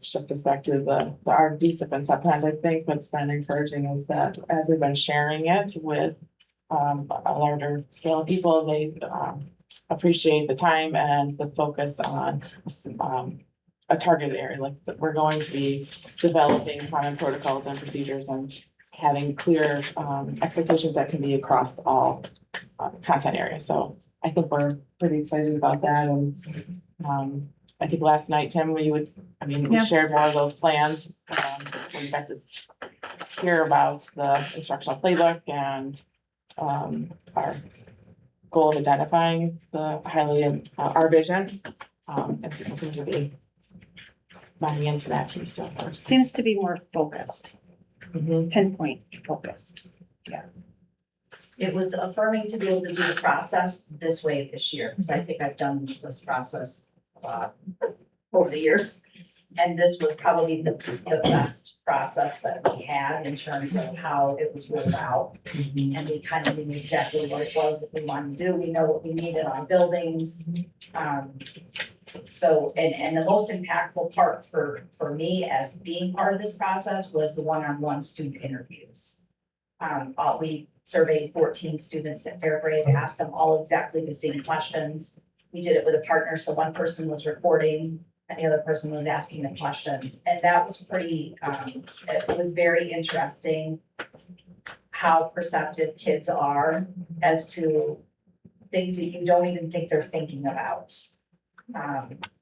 shift this back to the RFD stuff, and sometimes I think what's been encouraging is that as we've been sharing it with a larger scale of people, they appreciate the time and the focus on a targeted area, like we're going to be developing common protocols and procedures and having clear expectations that can be across all content areas. So I think we're pretty excited about that. And I think last night, Tim, we Yeah. shared more of those plans. We got to hear about the instructional playbook and our goal of identifying the our vision. And people seem to be buying into that piece of ours. Seems to be more focused, pinpoint focused. It was affirming to be able to do the process this way this year, because I think I've done this process a lot over the years. And this was probably the best process that we had in terms of how it was rolled out. And we kind of knew exactly what it was that we wanted to do. We know what we needed on buildings. So, and the most impactful part for me as being part of this process was the one-on-one student interviews. We surveyed 14 students at Fairgrade, asked them all exactly the same questions. We did it with a partner, so one person was recording and the other person was asking the questions. And that was pretty, it was very interesting how perceptive kids are as to things that you don't even think they're thinking about.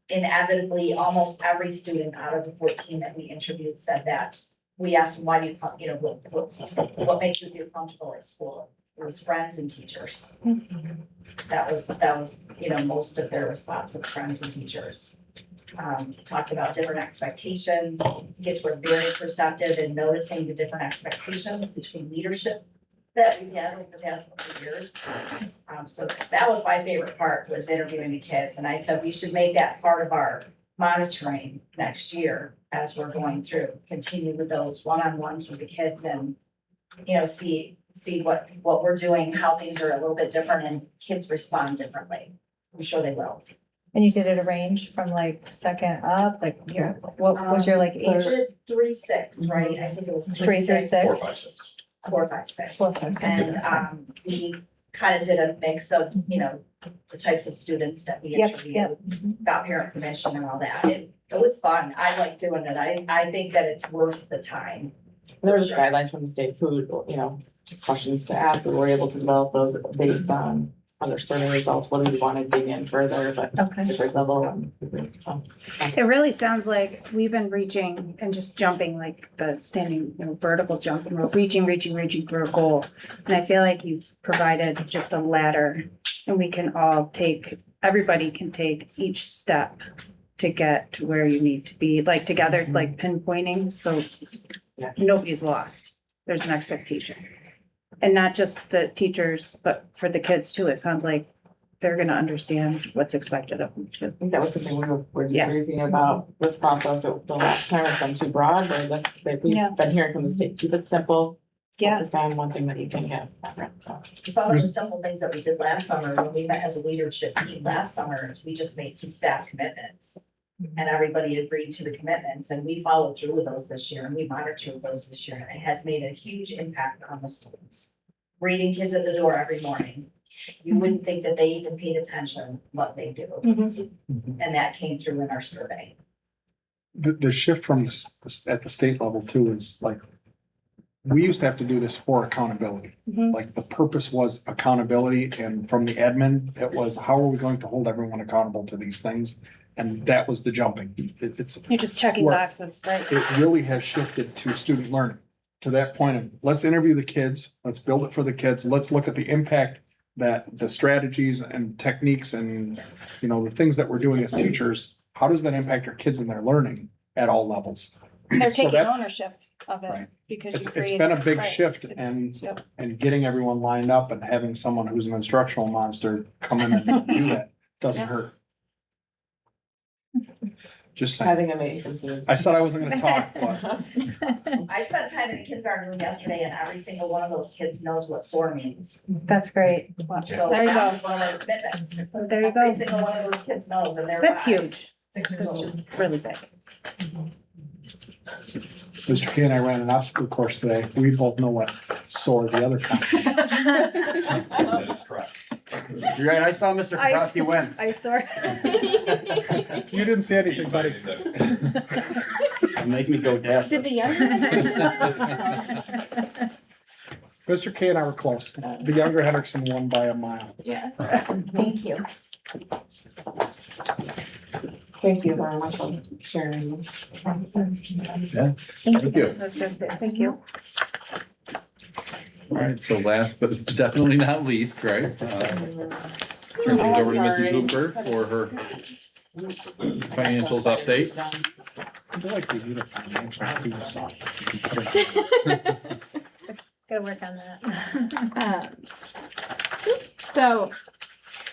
Inevitably, almost every student out of the 14 that we interviewed said that. We asked them, why do you, what makes you feel comfortable at school? It was friends and teachers. That was, most of their responses, friends and teachers. Talked about different expectations. Kids were very perceptive in noticing the different expectations between leadership that we had over the past couple of years. So that was my favorite part, was interviewing the kids. And I said, we should make that part of our monitoring next year as we're going through, continue with those one-on-ones with the kids and, see what we're doing, how things are a little bit different and kids respond differently. I'm sure they will. And you did it a range from like second up, like what was your like age? 3-6, right? I think it was 3 through 6. 4, 5, 6. 4, 5, 6. 4, 5, 6. And we kind of did a mix of, the types of students that we Yep, interviewed, yep. got parent permission and all that. It was fun. I like doing it. I think that it's worth the time. There were just guidelines from the state food, questions to ask, and we're able to develop those based on other survey results, whether we want to dig in further, but Okay. the grade level, so. It really sounds like we've been reaching and just jumping like the standing, vertical jump, and we're reaching for a goal. And I feel like you've provided just a ladder and we can all everybody can take each step to get to where you need to be, like together, like pinpointing, so Yeah. nobody's lost. There's an expectation. And not just the teachers, but for the kids too. It sounds like they're gonna understand what's expected of them too. I think that was something we were Yeah. debriefing about this process. The last time it's been too broad, but we've Yeah. been hearing from the state, keep it simple. Yeah. Focus on one thing that you can get. So. Some of the simple things that we did last summer, when we met as a leadership team last summer, is we just made some staff commitments. And everybody agreed to the commitments and we followed through with those this year and we monitored those this year. And it has made a huge impact on the students. Reading kids at the door every morning. You wouldn't think that they even paid attention what they do. And that came through in our survey. The shift from at the state level too is like, we used to have to do this for accountability. Mhm. Like the purpose was accountability, and from the admin, it was how are we going to hold everyone accountable to these things? And that was the jumping. It's, You're just checking Work. boxes, right? it really has shifted to student learning. To that point of, let's interview the kids, let's build it for the kids, let's look at the impact that the strategies and techniques and, the things that we're doing as teachers, how does that impact our kids and their learning at all levels? They're So taking that's- ownership of it Right. because you It's create. been a big right, shift it's- and yep. getting everyone lined up and having someone who's an instructional monster come in and do that doesn't Yeah. hurt. Just saying. Having a meeting. I said I wasn't gonna talk, but I spent time in a kindergarten room yesterday and every single one of those kids knows what SOAR means. That's great. So There you that go. was one of our commitments. There you Every go. single one of those kids knows and they're. That's 5, huge. 6 years That's old. just really big. Mr. P and I ran an obstacle course today. We both know what SOAR, the other company. That is correct. You're right, I saw Mr. I Kowalski win. I saw. You didn't see anything, buddy. Make me go dash. Did the younger? Mr. K and I were close. The younger Hendrickson won by a mile. Yeah. Thank you. Thank you very much for sharing this. Thank you. Thank you. All right, so last but definitely not least, right? Turn things over to Mrs. Hooper for her financials update. I feel like we need a financial theme song. Gotta work on that. So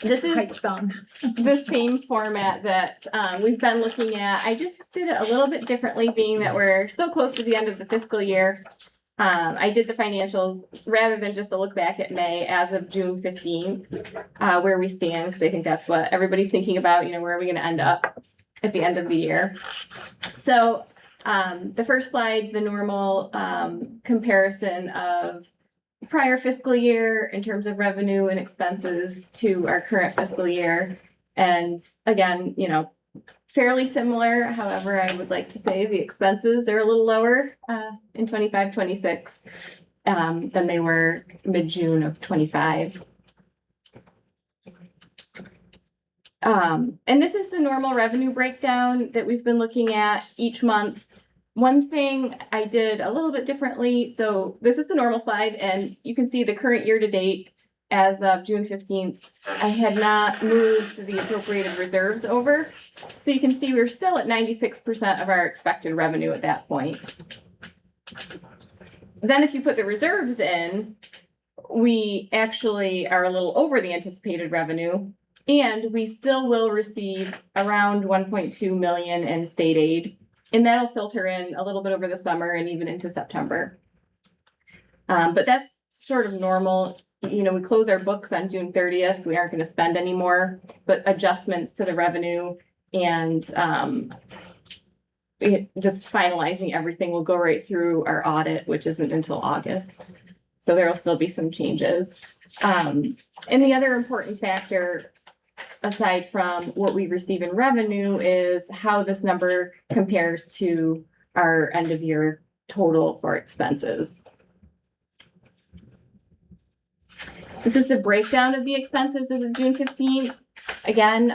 this is Hype song. the same format that we've been looking at. I just did it a little bit differently, being that we're so close to the end of the fiscal year. I did the financials rather than just a look back at May as of June 15th, where we stand, because I think that's what everybody's thinking about, where are we gonna end up at the end of the year? So the first slide, the normal comparison of prior fiscal year in terms of revenue and expenses to our current fiscal year. And again, fairly similar. However, I would like to say the expenses are a little lower in 25-26 than they were mid-June of 25. And this is the normal revenue breakdown that we've been looking at each month. One thing I did a little bit differently, so this is the normal slide, and you can see the current year to date as of June 15th. I had not moved the appropriated reserves over. So you can see we're still at 96% of our expected revenue at that point. Then if you put the reserves in, we actually are a little over the anticipated revenue, and we still will receive around 1.2 million in state aid. And that'll filter in a little bit over the summer and even into September. But that's sort of normal. We close our books on June 30th. We aren't going to spend anymore, but adjustments to the revenue and just finalizing everything will go right through our audit, which isn't until August. So there will still be some changes. And the other important factor, aside from what we receive in revenue, is how this number compares to our end of year total for expenses. This is the breakdown of the expenses as of June 15th. Again,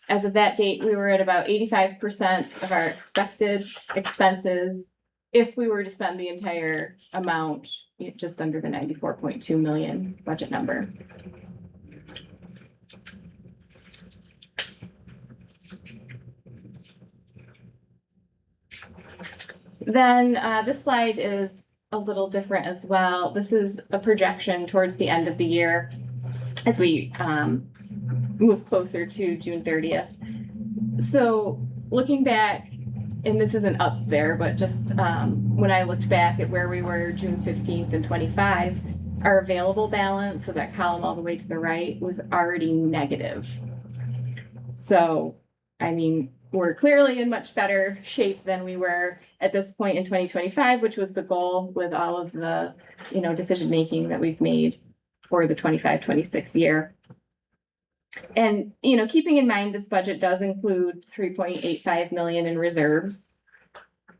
as of that date, we were at about 85% of our expected expenses if we were to spend the entire amount, just under the 94.2 million budget number. Then this slide is a little different as well. This is a projection towards the end of the year as we move closer to June 30th. So looking back, and this isn't up there, but just when I looked back at where we were June 15th and 25, our available balance, so that column all the way to the right, was already negative. So, I mean, we're clearly in much better shape than we were at this point in 2025, which was the goal with all of the, decision-making that we've made for the 25-26 year. And, keeping in mind, this budget does include 3.85 million in reserves.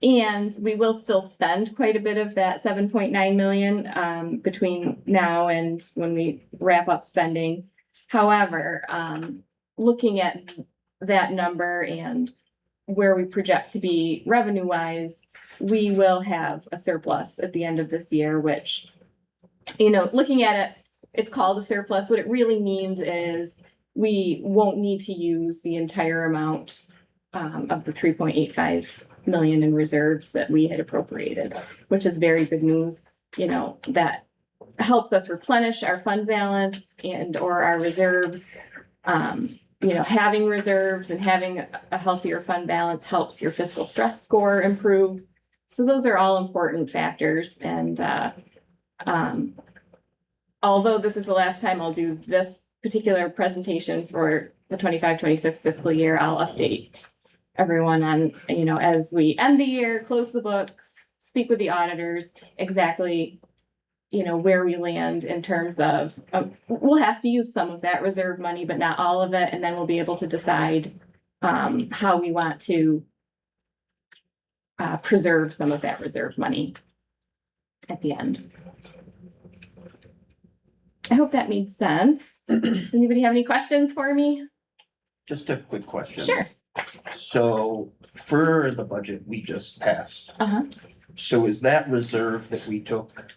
And we will still spend quite a bit of that 7.9 million between now and when we wrap up spending. However, looking at that number and where we project to be revenue-wise, we will have a surplus at the end of this year, which, looking at it, it's called a surplus. What it really means is we won't need to use the entire amount of the 3.85 million in reserves that we had appropriated, which is very good news. That helps us replenish our fund balance and or our reserves. Having reserves and having a healthier fund balance helps your fiscal stress score improve. So those are all important factors. And although this is the last time I'll do this particular presentation for the 25-26 fiscal year, I'll update everyone on, as we end the year, close the books, speak with the auditors, exactly where we land in terms of, we'll have to use some of that reserve money, but not all of it, and then we'll be able to decide how we want to preserve some of that reserve money at the end. I hope that made sense. Does anybody have any questions for me? Just a quick question. Sure. So for the budget we just passed. Uh-huh. So is that reserve that we took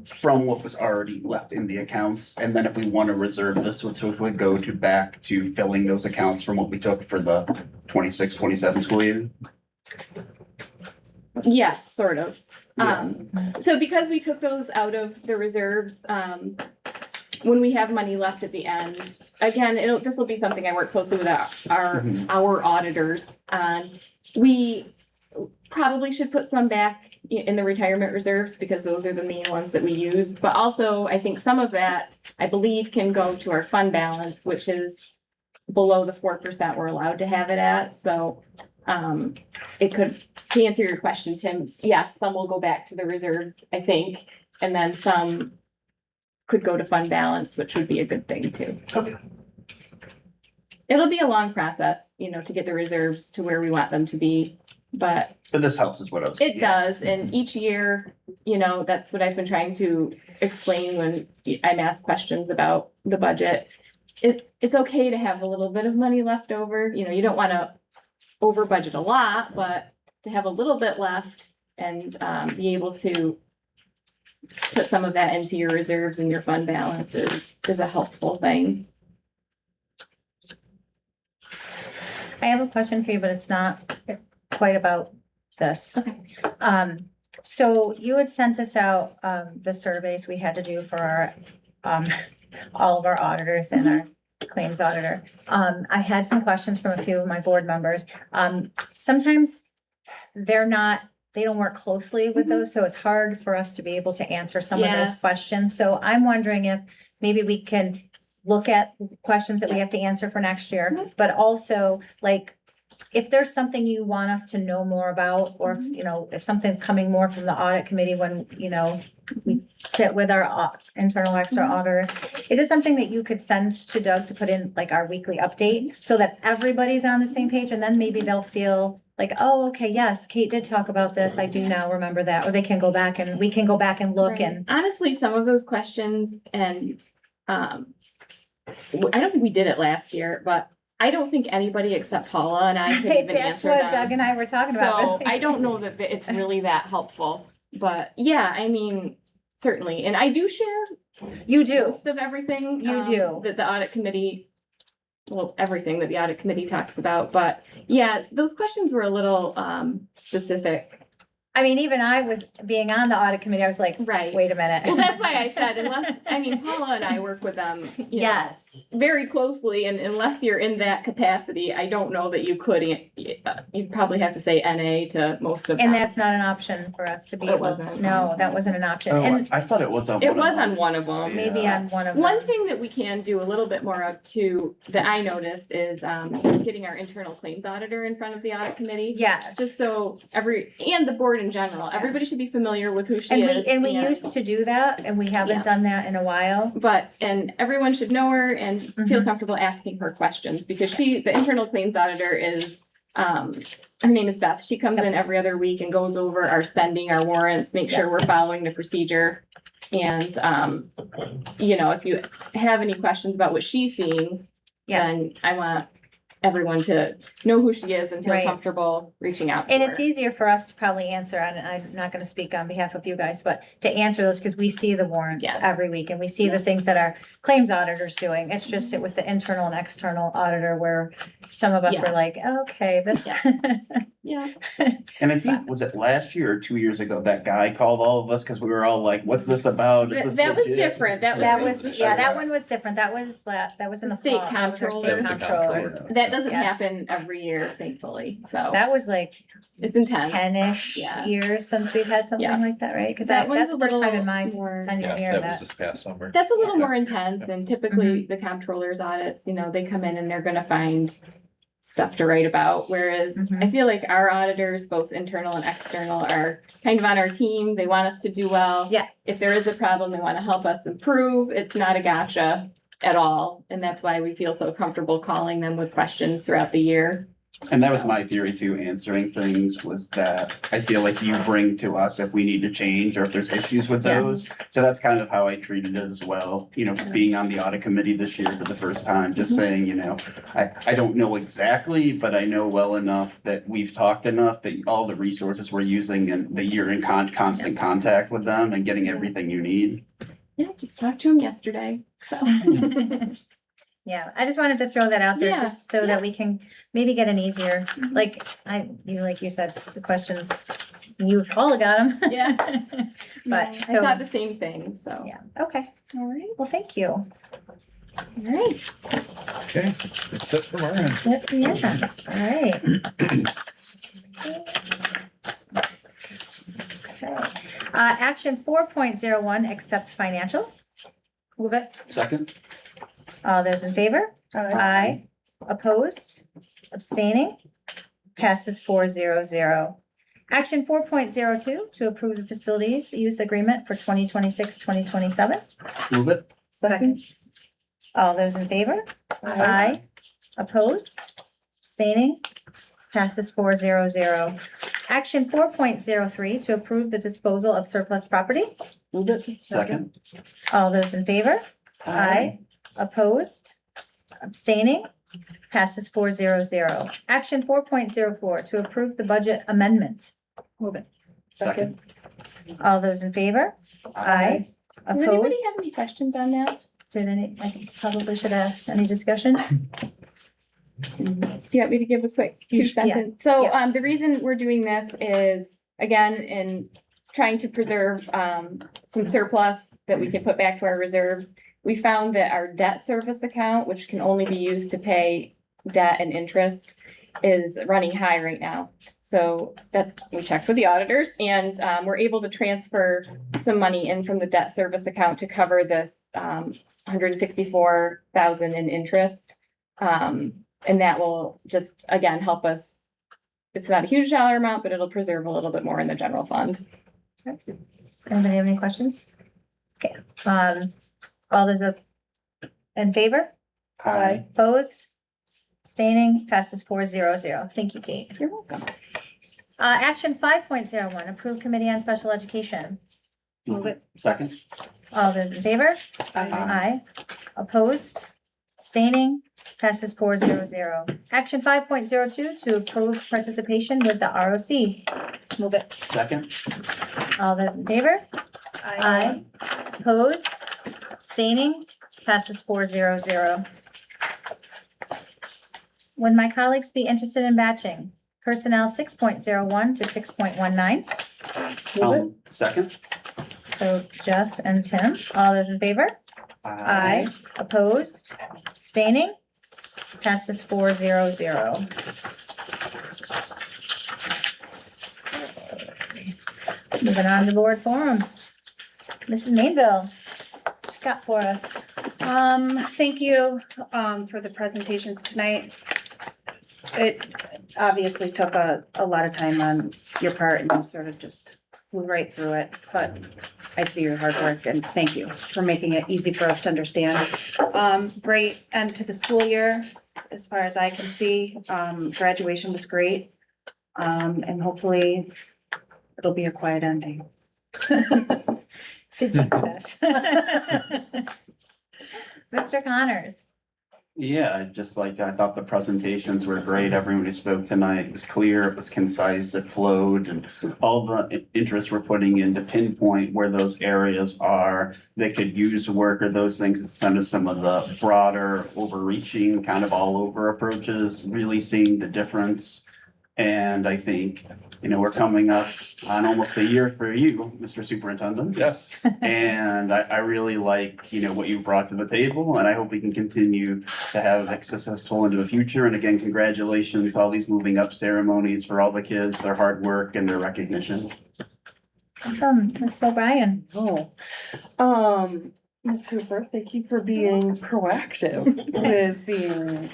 from what was already left in the accounts? And then if we want to reserve this, which would go to back to filling those accounts from what we took for the 26-27 school year? Yes, sort of. Yeah. So because we took those out of the reserves, when we have money left at the end, again, this will be something I work closely with our auditors on. We probably should put some back in the retirement reserves because those are the main ones that we use. But also, I think some of that, I believe, can go to our fund balance, which is below the 4% we're allowed to have it at. So it could, to answer your question, Tim, yes, some will go back to the reserves, I think, and then some could go to fund balance, which would be a good thing too. Okay. It'll be a long process, to get the reserves to where we want them to be, but But this helps is what I was. it does. And each year, that's what I've been trying to explain when I'm asked questions about the budget. It's okay to have a little bit of money left over. You don't want to over budget a lot, but to have a little bit left and be able to put some of that into your reserves and your fund balance is a helpful thing. I have a question for you, but it's not quite about this. Okay. So you had sent us out, the surveys we had to do for our, all of our auditors and our claims auditor. I had some questions from a few of my board members. Sometimes they don't work closely with those, so it's hard for us to be able to answer some of those Yes. questions. So I'm wondering if maybe we can look at questions that we have to answer for next year, Mhm. but also like, if there's something you want us to know more about, or if, if something's coming more from the audit committee when, we sit with our internal extra Mhm. auditor, is it something that you could send to Doug to put in like our weekly update so that everybody's on the same page, and then maybe they'll feel like, oh, okay, yes, Kate did talk about this. I do now remember that, or they can go back and we can go back and look Right. and, Honestly, some of those questions and I don't think we did it last year, but I don't think anybody except Paula and I could even that's answer what them. Doug and I were talking about. So I don't know that it's really that helpful, but yeah, I mean, certainly. And I do share You do. most of everything. You do. That the audit committee, well, everything that the audit committee talks about, but yeah, those questions were a little specific. I mean, even I was being on the audit committee, I was like, Right. wait a minute. Well, that's why I said Paula and I work with them, Yes. very closely, and unless you're in that capacity, I don't know that you could, you'd probably have to say NA to most of them. And that's not an option for us to be It able, wasn't. no, that wasn't an option. Oh, And I thought it was on. It one of was them. on one of them. maybe Yeah. on one of One them. thing that we can do a little bit more of too, that I noticed is, getting our internal claims auditor in front of the audit committee. Yes. Just so and the board in general, everybody should be familiar with who she And is. we used to do that, and we haven't Yeah. done that in a while. And everyone should know her and feel Mhm. comfortable asking her questions, because the internal claims auditor is, her name is Beth. She comes in every other week and goes over our spending, our warrants, make sure we're following the procedure. And, if you have any questions about what she's seeing, Yeah. then I want everyone to know who she is and feel Right. comfortable reaching out to And her. it's easier for us to probably answer, and I'm not gonna speak on behalf of you guys, but to answer those, because we see the warrants Yes. every week, and we see the things that our claims auditor's doing. It's just, it was the internal and external auditor where some of us were Yes. like, okay, this. Yeah. And I think, was it last year or 2 years ago, that guy called all of us because we were all like, what's this about? Is this That was legit? different. That That was. was, yeah, that one was different. That was in the State fall. That was our comptroller. state That was the comptroller. comptroller. That doesn't Yeah. happen every year, thankfully, so That was like it's intense. 10-ish Yeah. years since we've had something Yeah. like that, right? Because That that's one's the a first time in little my more- tenure Yeah, here that was that, this past summer. That's a little Yeah. more intense, and typically the comptroller's audits, they're gonna find stuff to write about, whereas I feel like our auditors, both internal and external, are kind of on our team. They want us to do well. Yeah. If there is a problem, they want to help us improve. It's not a gotcha at all, and that's why we feel so comfortable calling them with questions throughout the year. And that was my theory too, answering things, was that I feel like you bring to us if we need to change or if there's issues with Yes. those. So that's kind of how I treated it as well, you know, being on the audit committee this year for the first time, just saying, you know, I don't know exactly, but I know well enough that we've talked enough that all the resources we're using and that you're in constant contact with them and getting everything you need. Yeah, just talked to him yesterday, so. Yeah, I just wanted to throw that out there Yeah, just so that we can maybe get an easier, like you said, the questions, you've all got them. Yeah. But, I so- thought the same thing, so. Yeah, okay, All right, well, thank you. all right. Okay, that's it from our end. That's it for the end, all right. Okay. Action 4.01, accept financials. Move it. Second? All those in favor? Aye. Opposed? Abstaining? Passes 400. Action 4.02, to approve the facilities use agreement for 2026-2027. Move it? Second. All those in favor? Aye. Opposed? Abstaining? Passes 400. Action 4.03, to approve the disposal of surplus property. Move it? Second? All those in favor? Aye. Opposed? Abstaining? Passes 400. Action 4.04, to approve the budget amendment. Move it. Second? All those in favor? Aye. Does anybody Opposed? have any questions on that? I probably should ask, any discussion? Do you want me to give a quick You two sh- yeah, sentence? So, yeah. the reason we're doing this is, again, in trying to preserve, some surplus that we could put back to our reserves. We found that our debt service account, which can only be used to pay debt and interest, is running high right now. So that, we checked with the auditors, and, we're able to transfer some money in from the debt service account to cover this, 164,000 in interest. And that will just, again, help us. It's not a huge dollar amount, but it'll preserve a little bit more in the general fund. Anybody have any questions? Okay, all those in favor? Aye. Opposed? Abstaining? Passes 400. Thank you, Kate. You're welcome. Action 5.01, approve committee on special education. Move it? Second? All those in favor? Aye. Aye. Opposed? Abstaining? Passes 400. Action 5.02, to approve participation with the ROC. Move it. Second? All those in favor? Aye. Opposed? Abstaining? Passes 400. Would my colleagues be interested in batching? Personnel 6.01 to 6.19. Second? So Jess and Tim, all those in favor? Aye. Opposed? Abstaining? Passes 400. Moving on to board forum. Mrs. Mainville, what you got for us? Thank you, for the presentations tonight. It obviously took a lot of time on your part and you sort of just flew right through it, but I see your hard work and thank you for making it easy for us to understand. Great end to the school year, as far as I can see. Graduation was great. And hopefully it'll be a quiet ending. She jinxed us. Mr. Connors. Yeah, I thought the presentations were great. Everyone who spoke tonight was clear, it was concise, it flowed, and all the interest we're putting in to pinpoint where those areas are that could use work or those things instead of some of the broader overreaching kind of all over approaches, really seeing the difference. And I think, we're coming up on almost a year for you, Mr. Superintendent. Yes. And I really like, what you brought to the table, and I hope we can continue to have it successful into the future. And again, congratulations, all these moving up ceremonies for all the kids, their hard work and their recognition. Awesome. Ms. O'Brien. Oh. Ms. Hooper, thank you for being proactive with being,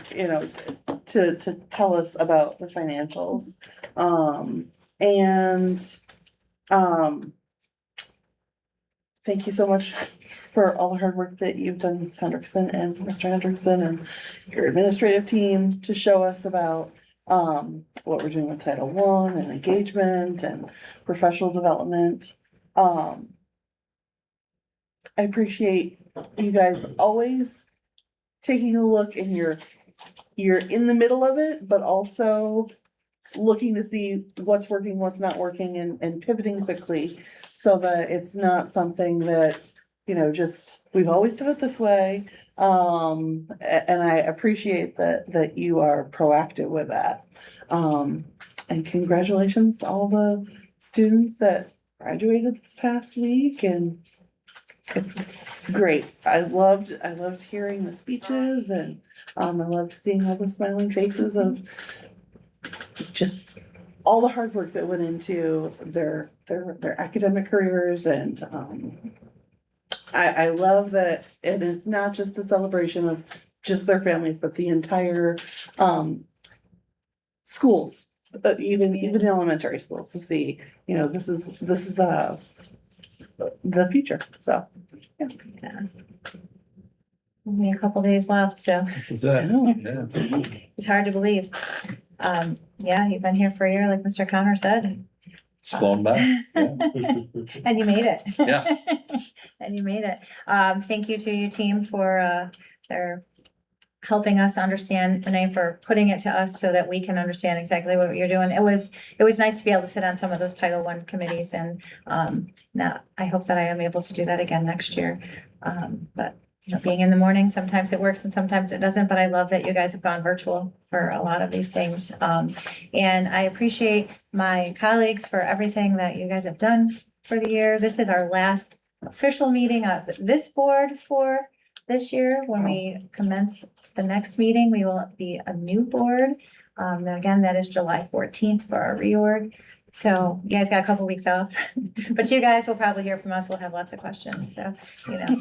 to tell us about the financials. Thank you so much for all the hard work that you've done, Ms. Hendrickson and Mr. Hendrickson and your administrative team to show us about what we're doing with Title I and engagement and professional development. I appreciate you guys always taking a look and you're in the middle of it, but also looking to see what's working, what's not working and pivoting quickly so that it's not something that, just, we've always done it this way. And I appreciate that you are proactive with that. And congratulations to all the students that graduated this past week, and it's great. I loved hearing the speeches, and I loved seeing all the smiling faces of just all the hard work that went into their academic careers. And I love that, and it's not just a celebration of just their families, but the entire schools, even elementary schools, to see, this is the future. So Only a couple days left, so This is it. Yeah. it's hard to believe. Yeah, you've been here for a year, like Mr. Connor said. It's flown by. Yeah. And you made it. Yes. And you made it. Thank you to your team for their helping us understand, and for putting it to us so that we can understand exactly what you're doing. It was nice to be able to sit on some of those Title I committees, and now I hope that I am able to do that again next year. But being in the morning, sometimes it works and sometimes it doesn't, but I love that you guys have gone virtual for a lot of these things. And I appreciate my colleagues for everything that you guys have done for the year. This is our last official meeting of this board for this year. When we commence the next meeting, we will be a new board. Again, that is July 14th for our reorg. So you guys got a couple weeks off, but you guys will probably hear from us. We'll have lots of questions. So,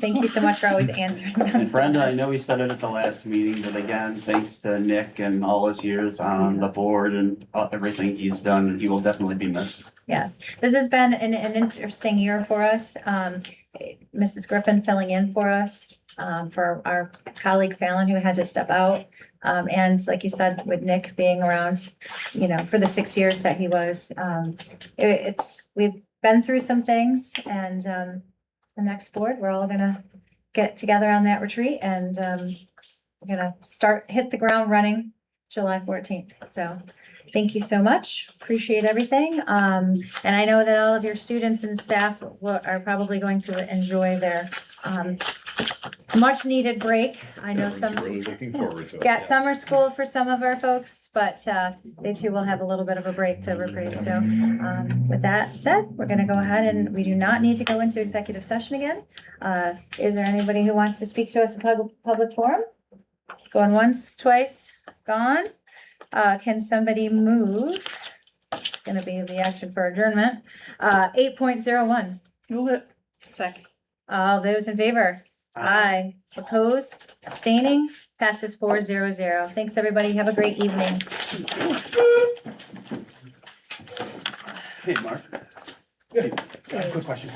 thank you so much for always answering them. And Brenda, I know we said it at the last meeting, but again, thanks to Nick and all his years on the board and everything he's done, he will definitely be missed. Yes, this has been an interesting year for us. Mrs. Griffin filling in for us, for our colleague Fallon, who had to step out. And like you said, with Nick being around, for the 6 years that he was, we've been through some things, and the next board, we're all gonna get together on that retreat, and we're gonna hit the ground running July 14th. So thank you so much. Appreciate everything. And I know that all of your students and staff are probably going to enjoy their much needed break. I know some Really looking forward to it. got summer school for some of our folks, but they too will have a little bit of a break to reprieve. So with that said, we're gonna go ahead, and we do not need to go into executive session again. Is there anybody who wants to speak to us in public forum? Going once, twice, gone. Can somebody move? It's gonna be the action for adjournment. 8.01. move it. Second. All those in favor? Aye. Opposed? Abstaining? Passes 4-0-0. Thanks, everybody. Have a great evening. Hey, Mark. Quick question.